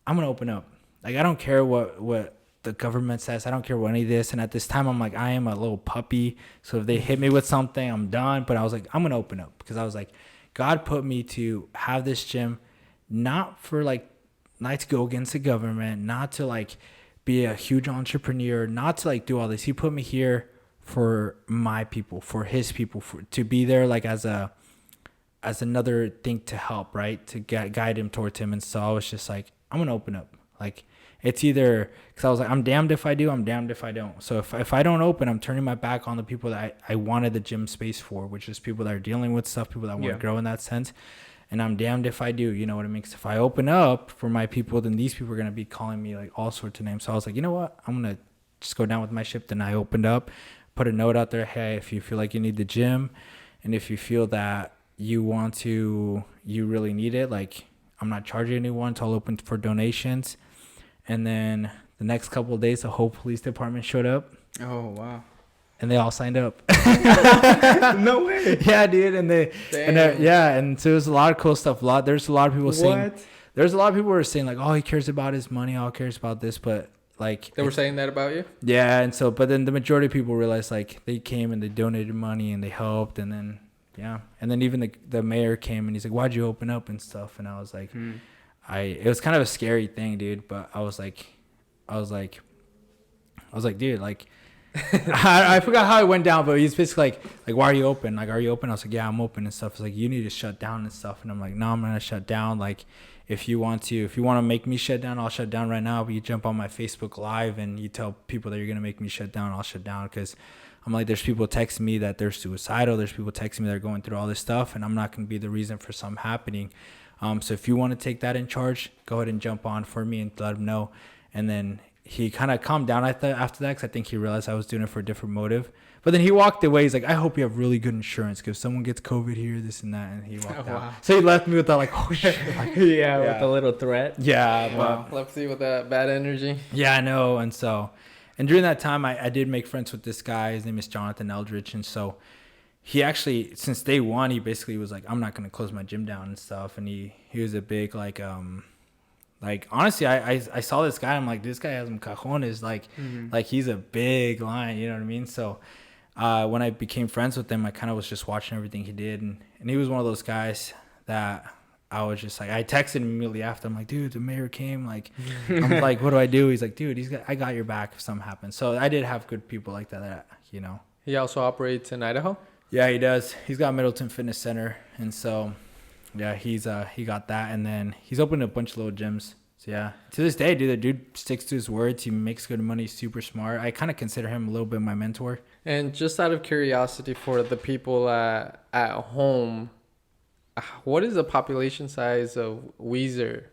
I'm going to open up. Like, I don't care what the government says. I don't care what any of this. And at this time, I'm like, I am a little puppy. So if they hit me with something, I'm done. But I was like, I'm going to open up, because I was like, God put me to have this gym, not for like, not to go against the government, not to like be a huge entrepreneur, not to like do all this. He put me here for my people, for his people, to be there like as another thing to help, right? To guide him towards him. And so I was just like, I'm going to open up. Like, it's either, because I was like, I'm damned if I do, I'm damned if I don't. So if I don't open, I'm turning my back on the people that I wanted the gym space for, which is people that are dealing with stuff, people that want to grow in that sense. And I'm damned if I do, you know what I mean? Because if I open up for my people, then these people are going to be calling me like all sorts of names. So I was like, you know what? I'm going to just go down with my ship. Then I opened up, put a note out there. Hey, if you feel like you need the gym, and if you feel that you really need it, like, I'm not charging anyone. It's all open for donations. And then the next couple of days, the whole police department showed up. Oh, wow. And they all signed up. No way. Yeah, dude. And so there's a lot of cool stuff. There's a lot of people saying. There's a lot of people who are saying like, oh, he cares about his money. Oh, he cares about this. But like, they were saying that about you. Yeah, and so, but then the majority of people realized like they came and they donated money and they helped, and then and then even the mayor came and he's like, why'd you open up and stuff? And I was like, it was kind of a scary thing, dude. But I was like, dude, like. I forgot how it went down, but he's basically like, why are you open? Like, are you open? I was like, yeah, I'm open and stuff. It's like, you need to shut down and stuff. And I'm like, no, I'm gonna shut down. Like, if you want to make me shut down, I'll shut down right now. But you jump on my Facebook Live and you tell people that you're gonna make me shut down, I'll shut down. Because I'm like, there's people texting me that they're suicidal. There's people texting me that are going through all this stuff, and I'm not gonna be the reason for something happening. So if you want to take that in charge, go ahead and jump on for me and let them know. And then he kind of calmed down after that, because I think he realized I was doing it for a different motive. But then he walked away. He's like, I hope you have really good insurance, because if someone gets COVID here, this and that. And he walked out. So he left me with that, like, oh, shit. Like, with a little threat. Yeah. Wow. Left you with that bad energy. Yeah, I know. And And during that time, I did make friends with this guy. His name is Jonathan Eldridge. And so he actually, since day one, he basically was like, I'm not going to close my gym down and stuff. And he was a big, like honestly, I saw this guy. I'm like, this guy has some cajones. Like he's a big lion, you know what I mean? So when I became friends with him, I kind of was just watching everything he did. And he was one of those guys that I was just like, I texted him immediately after. I'm like, dude, the mayor came. Like, I'm like, what do I do? He's like, dude, I got your back if something happens. So I did have good people like that, you know. He also operates in Idaho? Yeah, he does. He's got Middleton Fitness Center. And so, yeah, he got that. And then he's opened a bunch of little gyms. So, yeah, to this day, dude, the dude sticks to his words. He makes good money, super smart. I kind of consider him a little bit my mentor. And just out of curiosity for the people at home, what is the population size of Weiser?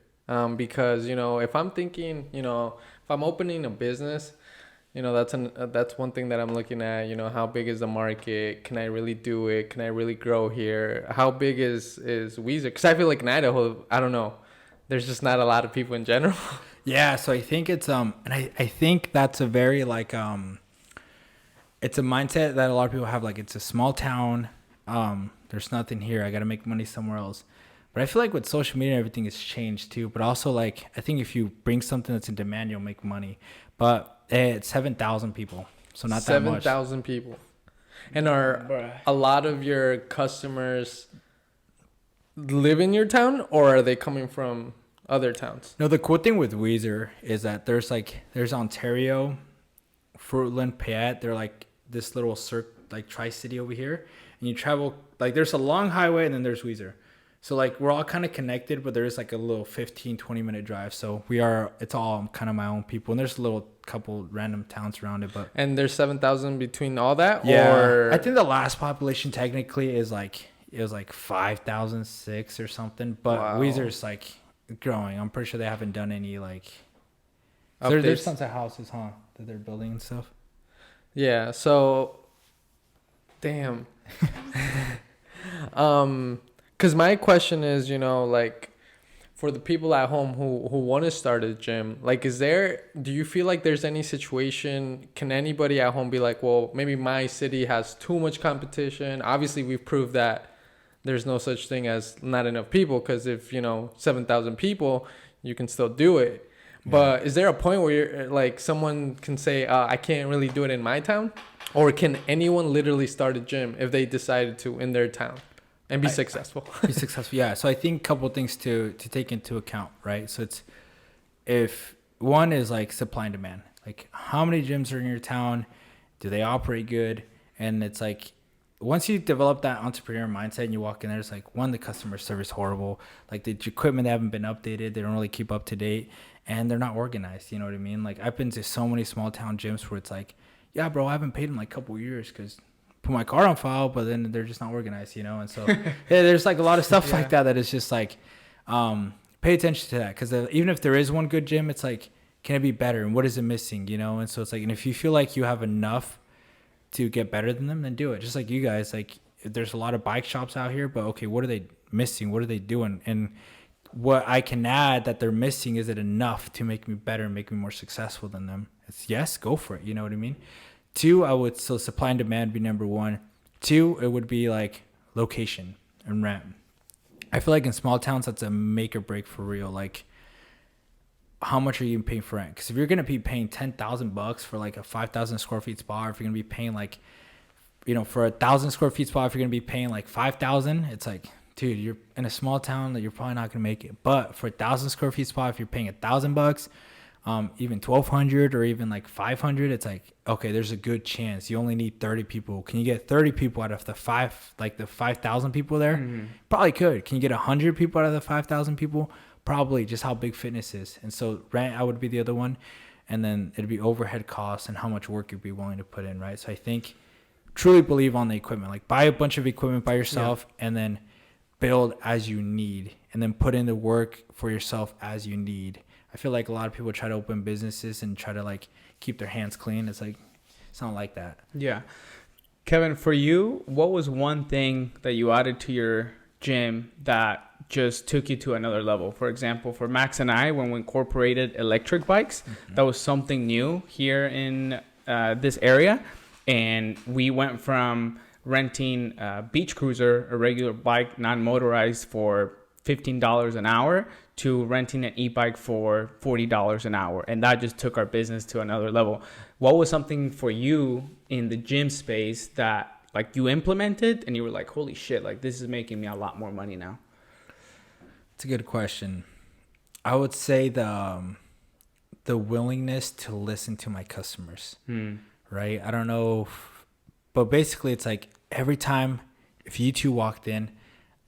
Because, you know, if I'm thinking, you know, if I'm opening a business, you know, that's one thing that I'm looking at. You know, how big is the market? Can I really do it? Can I really grow here? How big is Weiser? Because I feel like in Idaho, I don't know, there's just not a lot of people in general. Yeah, so I think it's and I think that's a very like it's a mindset that a lot of people have. Like, it's a small town. There's nothing here. I got to make money somewhere else. But I feel like with social media, everything has changed too. But also, like, I think if you bring something that's in demand, you'll make money. But it's 7,000 people. So not that much. 7,000 people. And are a lot of your customers live in your town, or are they coming from other towns? No, the cool thing with Weiser is that there's Ontario, Fruitland, Payette. They're like this little tri-city over here. And you travel, like, there's a long highway and then there's Weiser. So, like, we're all kind of connected, but there is like a little 15, 20-minute drive. So it's all kind of my own people. And there's a little couple random towns around it. And there's 7,000 between all that? Yeah. Or? I think the last population technically is like, it was like 5,006 or something. But wow. Weiser's like growing. I'm pretty sure they haven't done any like, there's tons of houses, that they're building and stuff. Yeah. So, damn. Because my question is, you know, like, for the people at home who want to start a gym, like, do you feel like there's any situation, can anybody at home be like, well, maybe my city has too much competition? Obviously, we've proved that there's no such thing as not enough people, because if, you know, 7,000 people, you can still do it. Yeah. But is there a point where you're like, someone can say, I can't really do it in my town? Or can anyone literally start a gym if they decided to in their town and be successful? Be successful, yeah. So I think a couple of things to take into account, right? So it's, if one is like supply and demand, like how many gyms are in your town? Do they operate good? And it's like, once you develop that entrepreneur mindset and you walk in there, it's like, one, the customer service horrible. Like, the equipment, they haven't been updated. They don't really keep up to date, and they're not organized. You know what I mean? Like, I've been to so many small town gyms where it's like, yeah, bro, I haven't paid in like a couple years because put my car on file, but then they're just not organized, you know? And so yeah, there's like a lot of stuff like that is just like, pay attention to that. Because even if there is one good gym, it's like, can it be better? And what is it missing, you know? And so it's like, and if you feel like you have enough to get better than them, then do it. Just like you guys, like, there's a lot of bike shops out here, but okay, what are they missing? What are they doing? And what I can add that they're missing, is it enough to make me better and make me more successful than them? It's yes, go for it. You know what I mean? Two, so supply and demand be number one. Two, it would be like location and rent. I feel like in small towns, that's a make or break for real. Like, how much are you paying for rent? Because if you're going to be paying $10,000 for like a 5,000 square feet spot, or if you're going to be paying like, you know, for 1,000 square feet spot, if you're going to be paying like 5,000, it's like, dude, you're in a small town that you're probably not going to make it. But for 1,000 square feet spot, if you're paying $1,000, even 1,200 or even like 500, it's like, okay, there's a good chance you only need 30 people. Can you get 30 people out of the 5,000 people there? Mm-hmm. Probably could. Can you get 100 people out of the 5,000 people? Probably, just how big fitness is. And so rent, I would be the other one. And then it'd be overhead costs and how much work you'd be willing to put in, right? So I think, truly believe on the equipment. Like, buy a bunch of equipment by yourself, and then build as you need, and then put in the work for yourself as you need. I feel like a lot of people try to open businesses and try to like keep their hands clean. It's like, it's not like that. Yeah. Kevin, for you, what was one thing that you added to your gym that just took you to another level? For example, for Max and I, when we incorporated electric bikes, that was something new here in this area. And we went from renting a beach cruiser, a regular bike, non-motorized, for $15 an hour to renting an e-bike for $40 an hour. And that just took our business to another level. What was something for you in the gym space that like you implemented and you were like, holy shit, like this is making me a lot more money now? It's a good question. I would say the willingness to listen to my customers, right? I don't know, but basically it's like every time if you two walked in,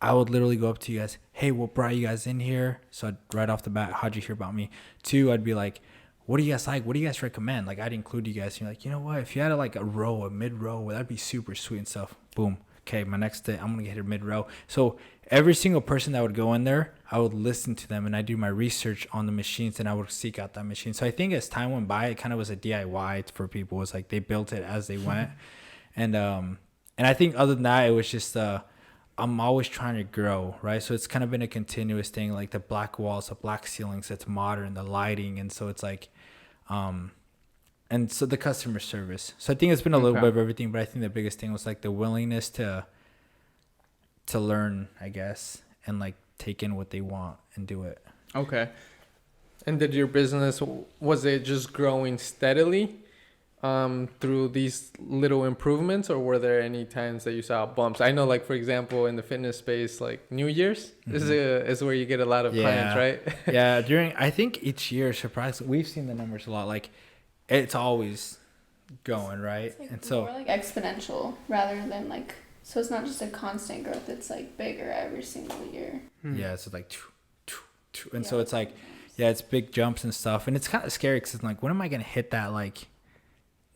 I would literally go up to you guys, hey, what brought you guys in here? So I'd, right off the bat, how'd you hear about me? 2, I'd be like, what do you guys like? What do you guys recommend? Like, I'd include you guys. And you're like, you know what? If you had like a row, a mid row, that'd be super sweet and stuff. Boom. Okay, my next day, I'm going to get a mid row. So every single person that would go in there, I would listen to them and I do my research on the machines and I would seek out that machine. So I think as time went by, it kind of was a DIY for people. It was like they built it as they went. And I think other than that, it was just, I'm always trying to grow, right? So it's kind of been a continuous thing, like the black walls, the black ceilings, it's modern, the lighting. And so it's like, and so the customer service. So I think it's been a little bit of everything, but I think the biggest thing was like the willingness to learn, I guess, and like take in what they want and do it. Okay. And did your business, was it just growing steadily through these little improvements, or were there any times that you saw bumps? I know, like, for example, in the fitness space, like New Year's is where you get a lot of clients, right? Yeah, I think each year, surprisingly, we've seen the numbers a lot. Like, it's always going, right? It's like and so more like exponential rather than like, so it's not just a constant growth, it's like bigger every single year. Yeah, so like and so it's like, yeah, it's big jumps and stuff, and it's kind of scary because it's like, when am I gonna hit that, like,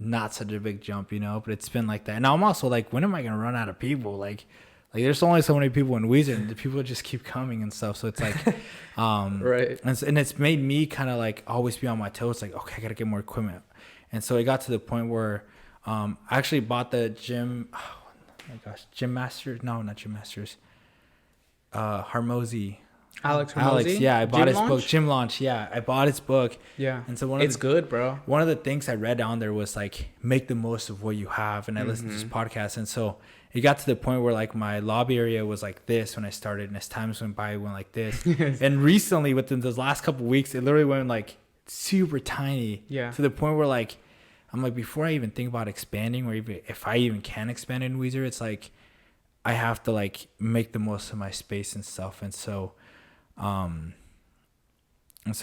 not such a big jump, you know? But it's been like that. And I'm also like, when am I gonna run out of people? Like there's only so many people in Weiser, and the people just keep coming and stuff. So it's like, right. And it's made me kind of like always be on my toes. Like, okay, I gotta get more equipment. And so it got to the point where I actually bought the gym. Oh my gosh, Gym Masters? No, not Gym Masters. Harmozy. Alex, yeah, I bought his book, Gym Launch. Yeah, I bought his book. Yeah, and so it's good, bro. One of the things I read on there was like, make the most of what you have. And I listened to this podcast, and so it got to the point where like my lobby area was like this when I started, and as times went by, it went like this. And recently, within those last couple of weeks, it literally went like super tiny. Yeah. To the point where like, I'm like, before I even think about expanding, or even if I even can expand in Weiser, it's like I have to like make the most of my space and stuff. And so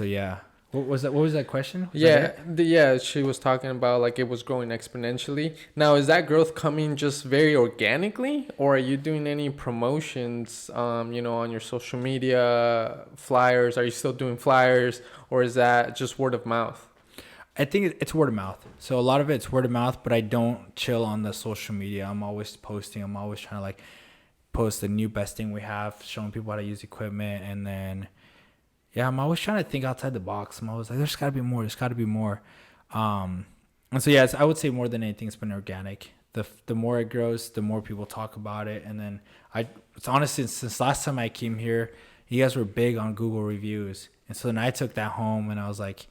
yeah. What was that question? Yeah, she was talking about like it was growing exponentially. Now, is that growth coming just very organically, or are you doing any promotions, on your social media, flyers? Are you still doing flyers, or is that just word of mouth? I think it's word of mouth. So a lot of it's word of mouth, but I don't chill on the social media. I'm always posting. I'm always trying to like post the new best thing we have, showing people how to use equipment. And then, yeah, I'm always trying to think outside the box. I'm always like, there's got to be more. There's got to be more. And so, yeah, I would say more than anything, it's been organic. The more it grows, the more people talk about it. And then it's honestly, since last time I came here, you guys were big on Google reviews. And so then I took that home and I was like,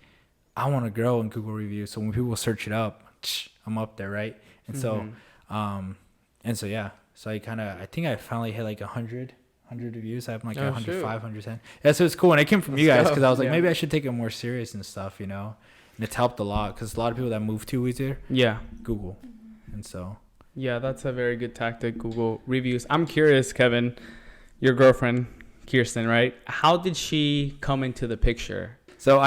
I want to grow in Google reviews. So when people search it up, I'm up there, right? And so, yeah. So I think I finally hit like 100 reviews. I have like 105, 110. Yeah, so it's cool. And it came from you guys because I was like, maybe I should take it more serious and stuff, And it's helped a lot because a lot of people that move to Weiser, Google. And so. Yeah, that's a very good tactic, Google reviews. I'm curious, Kevin, your girlfriend, Kristen, right? How did she come into the picture? So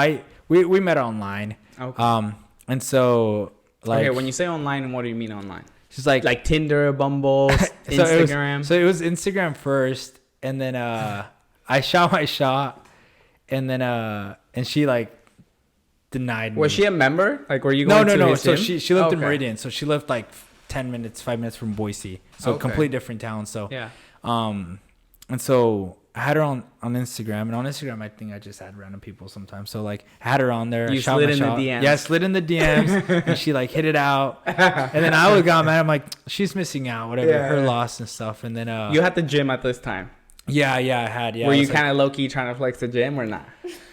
we met online. Okay. And so like. Okay, when you say online, what do you mean online? She's like Tinder, Bumble, Instagram. So it was Instagram first, and then I shot my shot, and then and she like denied me. Was she a member? Like, were you going to No. his So gym? she lived in Meridian. So she lived like 5 minutes from Boise. So completely different town. So yeah. And so I had her on Instagram, and on Instagram I think I just add random people sometimes. So like I had her on there. You slid in the DMs. Yeah, slid in the DMs, and she like hit it out. And then I would got mad. I'm like, she's missing out, whatever, her loss and stuff. And then you had the gym at this time. Yeah, I had. Yeah. Were you like, kind of low key trying to flex the gym or not?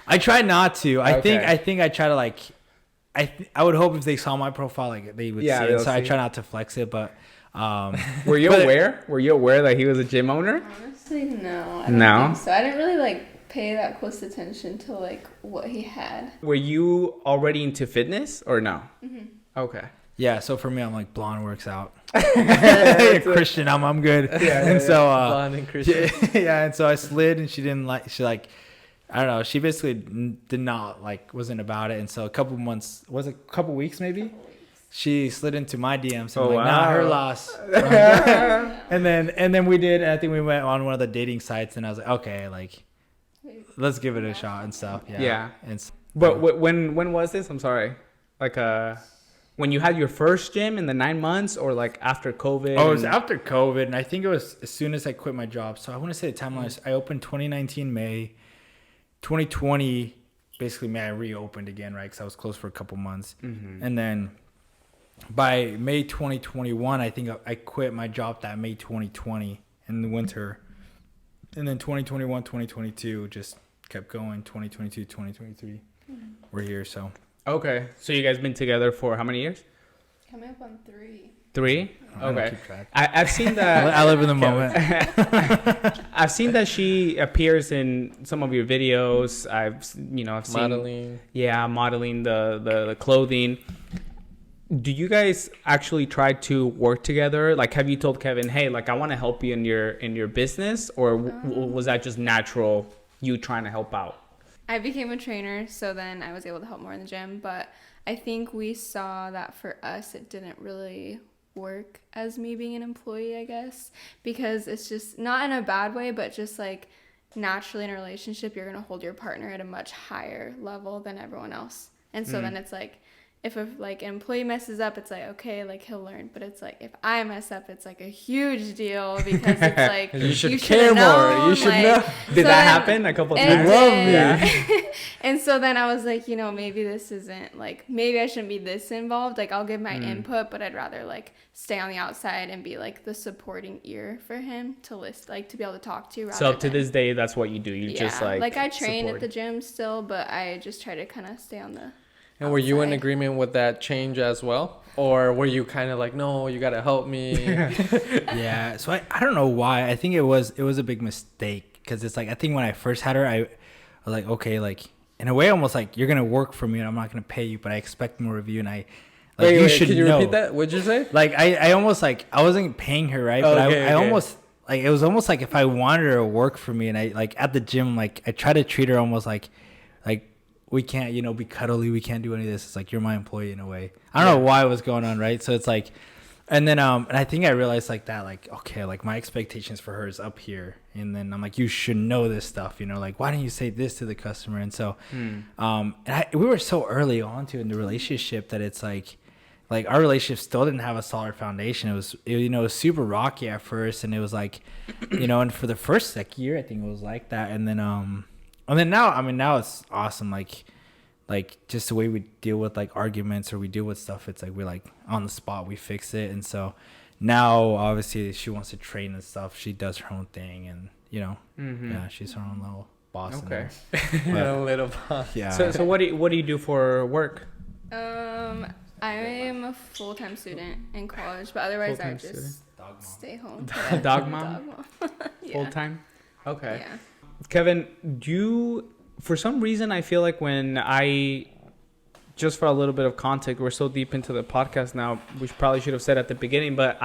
I tried not to. I Okay. think I try to like. I would hope if they saw my profile, like they would see it. So I try not to flex it, but. Were you aware? Were you aware that he was a gym owner? Honestly, no. I don't think so. I didn't really like pay that close attention to like what he had. Were you already into fitness or no? Mm-hmm. Okay. Yeah, so for me, I'm like blonde works out. Christian, I'm good. And so blonde and Christian. yeah, and so I slid, and she didn't like. She like, I don't know. She basically did not like, wasn't about it. And so a couple weeks maybe. She slid into my DMs and nah, her loss. and then we did. I think we went on one of the dating sites, and I was like, okay, like, let's give it a shot and stuff. Yeah. And but when was this? I'm sorry. Like when you had your first gym in the 9 months, or like after COVID? Oh, it was after COVID, and I think it was as soon as I quit my job. So I want to say the timeline is I opened 2019 May, 2020 basically May I reopened again, right? Because I was closed for a couple months, and then by May 2021, I think I quit my job that May 2020 in the winter, and then 2021, 2022 just kept going. 2022, 2023, we're here. So. Okay, so you guys been together for how many years? Coming up on 3. 3? I don't Okay. keep track. I've seen that. I live in the moment. I've seen that she appears in some of your videos. I've seen Modeling. Yeah, modeling the clothing. Do you guys actually try to work together? Like, have you told Kevin, hey, like I want to help you in your business, or was that just natural, you trying to help out? I became a trainer, so then I was able to help more in the gym, but I think we saw that for us it didn't really work as me being an employee, I guess, because it's just not in a bad way, but just like naturally in a relationship you're going to hold your partner at a much higher level than everyone else. And so then it's like if like an employee messes up, it's like, okay, like he'll learn. But it's like if I mess up, it's like a huge deal, because it's like you should care more. You should know. Did that happen a couple times? Love me. Yeah. And so then I was like, maybe this isn't like, maybe I shouldn't be this involved. Like I'll give my input, but I'd rather like stay on the outside and be like the supporting ear for him to list, like to be able to talk to. So to this day, that's what you do. You just like I train support. at the gym still, but I just try to kind of stay on the And were you in outside. agreement with that change as well? Or were you kind of like, no, you got to help me? Yeah. So I don't know why. I think it was a big mistake, because it's like, I think when I first had her, I was like, okay, like in a way, almost like you're going to work for me and I'm not going to pay you, but I expect more of you. And I, like, wait, you should can you know. repeat that? What'd you say? Like I almost like, I wasn't paying her, right? But Okay, I almost, like, it was almost like if I wanted her to work for me, and I like at the gym, like I try to treat her almost like we can't, be cuddly. We can't do any of this. It's like, you're my employee in a way. I don't know why it was going on, right? So it's like, and then, and I think I realized like that, like, okay, like my expectations for her is up here. And then I'm like, you should know this stuff, like, why don't you say this to the customer? And so, and we were so early on to in the relationship that it's like our relationship still didn't have a solid foundation. It was super rocky at first. And it was like, and for the first year, I think it was like that. And then now it's awesome. Like just the way we deal with like arguments, or we deal with stuff, it's like we're like on the spot, we fix it. And so now obviously she wants to train and stuff. She does her own thing, and yeah, she's her own little boss. Okay. A little boss. Yeah. So what do you do for work? I am a full-time student in college, but otherwise I Full-time just stay home. Dog mom? Yeah. Full time? Okay. Yeah. Kevin, for some reason, I feel like just for a little bit of context, we're so deep into the podcast now, we probably should have said at the beginning, but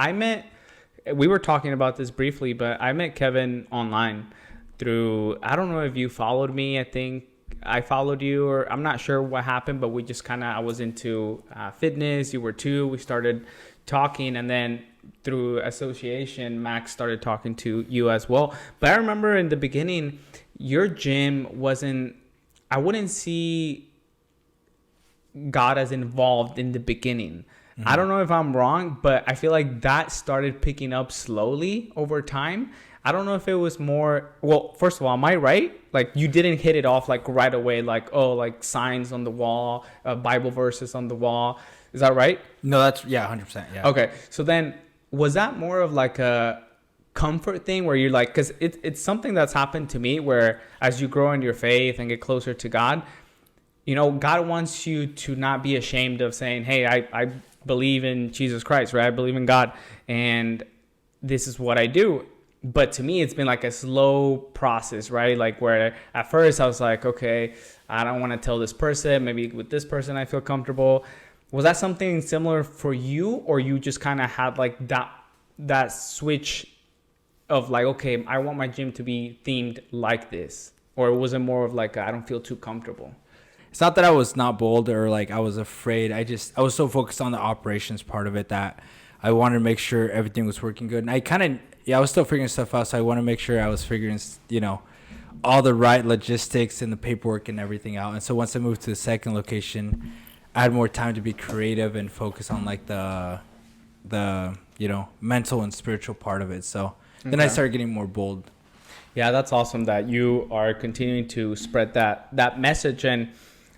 we were talking about this briefly, but I met Kevin online through, I don't know if you followed me. I think I followed you, or I'm not sure what happened, but we just I was into fitness. You were too. We started talking, and then through association, Max started talking to you as well. But I remember in the beginning, your gym I wouldn't see God as involved in the beginning. Mm-hmm. I don't know if I'm wrong, but I feel like that started picking up slowly over time. I don't know if it was more, well, first of all, am I right? Like you didn't hit it off like right away, like, oh, like signs on the wall, Bible verses on the wall. Is that right? No, that's, 100%. Yeah. Okay. So then was that more of like comfort thing where you're like, because it's something that's happened to me where as you grow in your faith and get closer to God, you know, God wants you to not be ashamed of saying, hey, I believe in Jesus Christ, right? I believe in God, and this is what I do. But to me, it's been like a slow process, right? Like where at first I was like, okay, I don't want to tell this person. Maybe with this person I feel comfortable. Was that something similar for you, or you just kind of had like that switch of like, okay, I want my gym to be themed like this? Or was it more of like, I don't feel too comfortable? It's not that I was not bold or like I was afraid. I was so focused on the operations part of it that I wanted to make sure everything was working good. And I was still figuring stuff out. So I want to make sure I was figuring, you know, all the right logistics and the paperwork and everything out. And so once I moved to the second location, I had more time to be creative and focus on like the you know, mental and spiritual part of it. So then I started getting more bold. Yeah, that's awesome that you are continuing to spread that message. And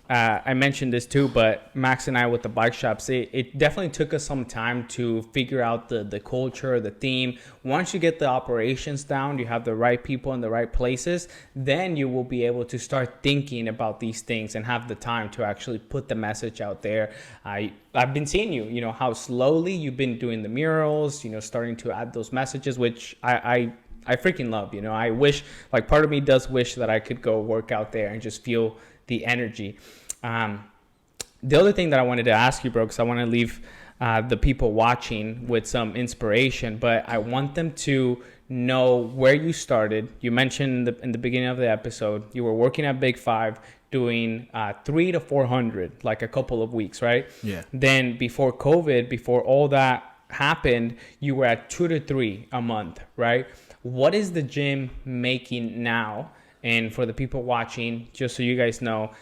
I mentioned this too, but Max and I with the bike shops, it definitely took us some time to figure out the culture, the theme. Once you get the operations down, you have the right people in the right places, then you will be able to start thinking about these things and have the time to actually put the message out there. I've been seeing you know, how slowly you've been doing the murals, you know, starting to add those messages, which I freaking love. You know, I wish, like, part of me does wish that I could go work out there and just feel the energy. The other thing that I wanted to ask you, bro, because I want to leave the people watching with some inspiration, but I want them to know where you started. You mentioned in the beginning of the episode, you were working at Big Five doing 300 to 400, like a couple of weeks, right? Yeah. Then before COVID, before all that happened, you were at 2 to 3 a month, right? What is the gym making now? And for the people watching, just so you guys know,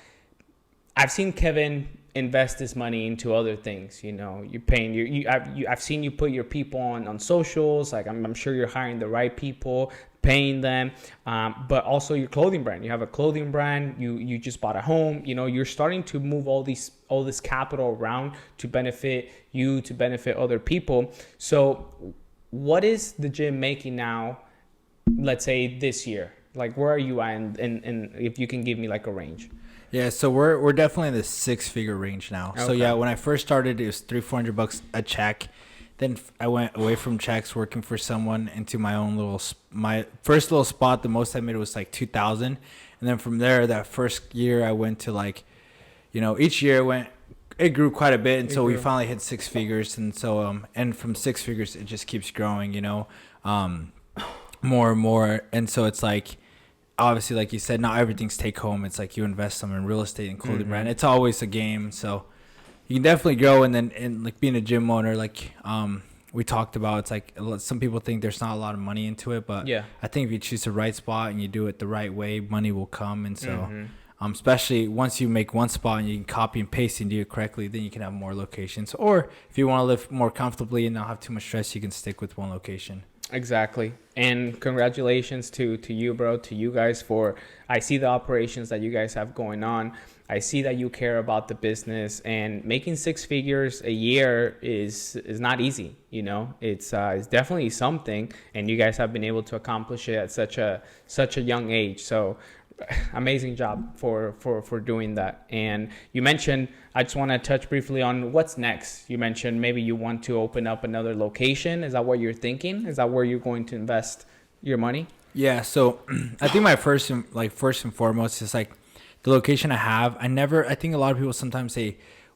I've seen Kevin invest his money into other things. You know, you're paying I've seen you put your people on socials. Like I'm sure you're hiring the right people, paying them. But also your clothing brand. You have a clothing brand. You just bought a home. You know, you're starting to move all this capital around to benefit you, to benefit other people. So, what is the gym making now? Let's say this year. Like, where are you at? And if you can give me like a range. Yeah, so we're definitely in the 6-figure range now. Okay. So yeah, when I first started, it was $300-400 a check. Then I went away from checks, working for someone, into my first little spot. The most I made was like $2,000, and then from there, that first year I went to like, you know, each year it grew quite a bit, and so we finally hit 6 figures, and so and from 6 figures it just keeps growing, you know, more and more, and so it's like. Obviously, like you said, not everything's take home. It's like you invest some in real estate and clothing brand. It's always a game. So you can definitely grow. And then, like being a gym owner, like we talked about, it's like some people think there's not a lot of money into it. But yeah, I think if you choose the right spot and you do it the right way, money will come. And so especially once you make one spot and you can copy and paste and do it correctly, then you can have more locations. Or if you want to live more comfortably and not have too much stress, you can stick with one location. Exactly. And congratulations to you, bro, to you guys I see the operations that you guys have going on. I see that you care about the business, and making 6 figures a year is not easy. You know, it's definitely something, and you guys have been able to accomplish it at such a young age. So amazing job for doing that. And you mentioned, I just want to touch briefly on what's next. You mentioned maybe you want to open up another location. Is that what you're thinking? Is that where you're going to invest your money? Yeah, so I think my first and foremost is like the location I have. I think a lot of people sometimes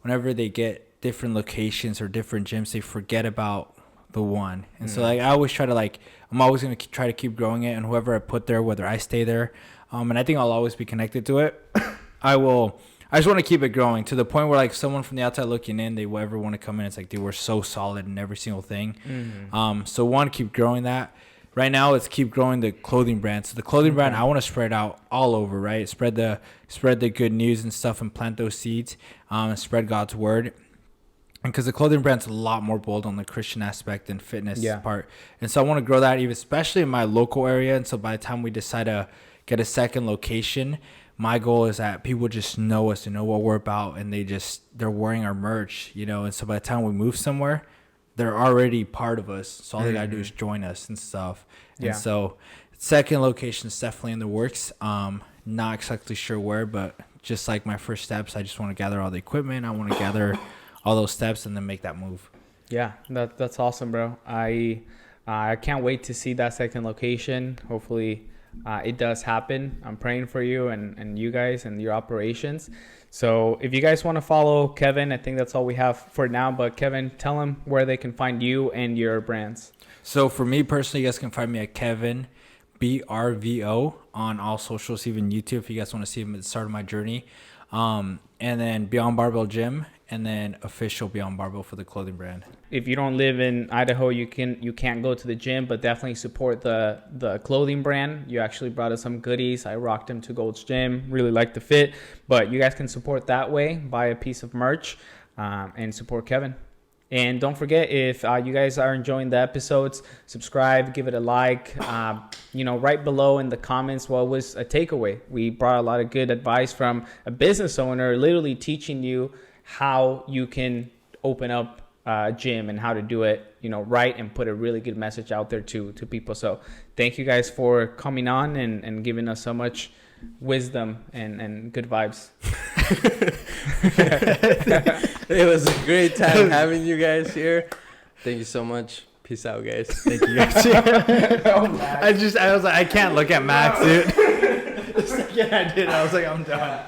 whenever they get different locations or different gyms, they forget about the one. And so like I always try to I'm always going to try to keep growing it, and whoever I put there, whether I stay there, and I think I'll always be connected to it. I just want to keep it growing to the point where like someone from the outside looking in, they will ever want to come in. It's like, dude, we're so solid in every single thing. So keep growing that. Right now, it's keep growing the clothing brand. So the clothing brand, I want to spread out all over, right? Spread the good news and stuff, and plant those seeds, and spread God's word. And because the clothing brand's a lot more bold on the Christian aspect and fitness part. And so I want to grow that, even especially in my local area. And so by the time we decide to get a second location, my goal is that people just know us and know what we're about, and they're wearing our merch, you know. And so by the time we move somewhere, they're already part of us. So all they gotta do is join us and stuff. And so second location is definitely in the works. Not exactly sure where, but just like my first steps, I just want to gather all the equipment. I want to gather all those steps and then make that move. Yeah, that's awesome, bro. I can't wait to see that second location. Hopefully it does happen. I'm praying for you and you guys and your operations. So if you guys want to follow Kevin, I think that's all we have for now. But Kevin, tell them where they can find you and your brands. So for me personally, you guys can find me at Kevin BRVO on all socials, even YouTube, if you guys want to see the start of my journey. And then Beyond Barbell Gym, and then official Beyond Barbell for the clothing brand. If you don't live in Idaho, you can't go to the gym, but definitely support the clothing brand. You actually brought us some goodies. I rocked them to Gold's Gym. Really like the fit, but you guys can support that way. Buy a piece of merch and support Kevin. And don't forget, if you guys are enjoying the episodes, subscribe, give it a like. Right below in the comments, what was a takeaway? We brought a lot of good advice from a business owner, literally teaching you how you can open up a gym and how to do it, right, and put a really good message out there to people. So thank you guys for coming on and giving us so much wisdom and good vibes. It was a great time having you guys here. Thank you so much. Peace out, guys. Thank you guys. I was like, I can't look at Max, dude. The second I did, I was like, I'm done.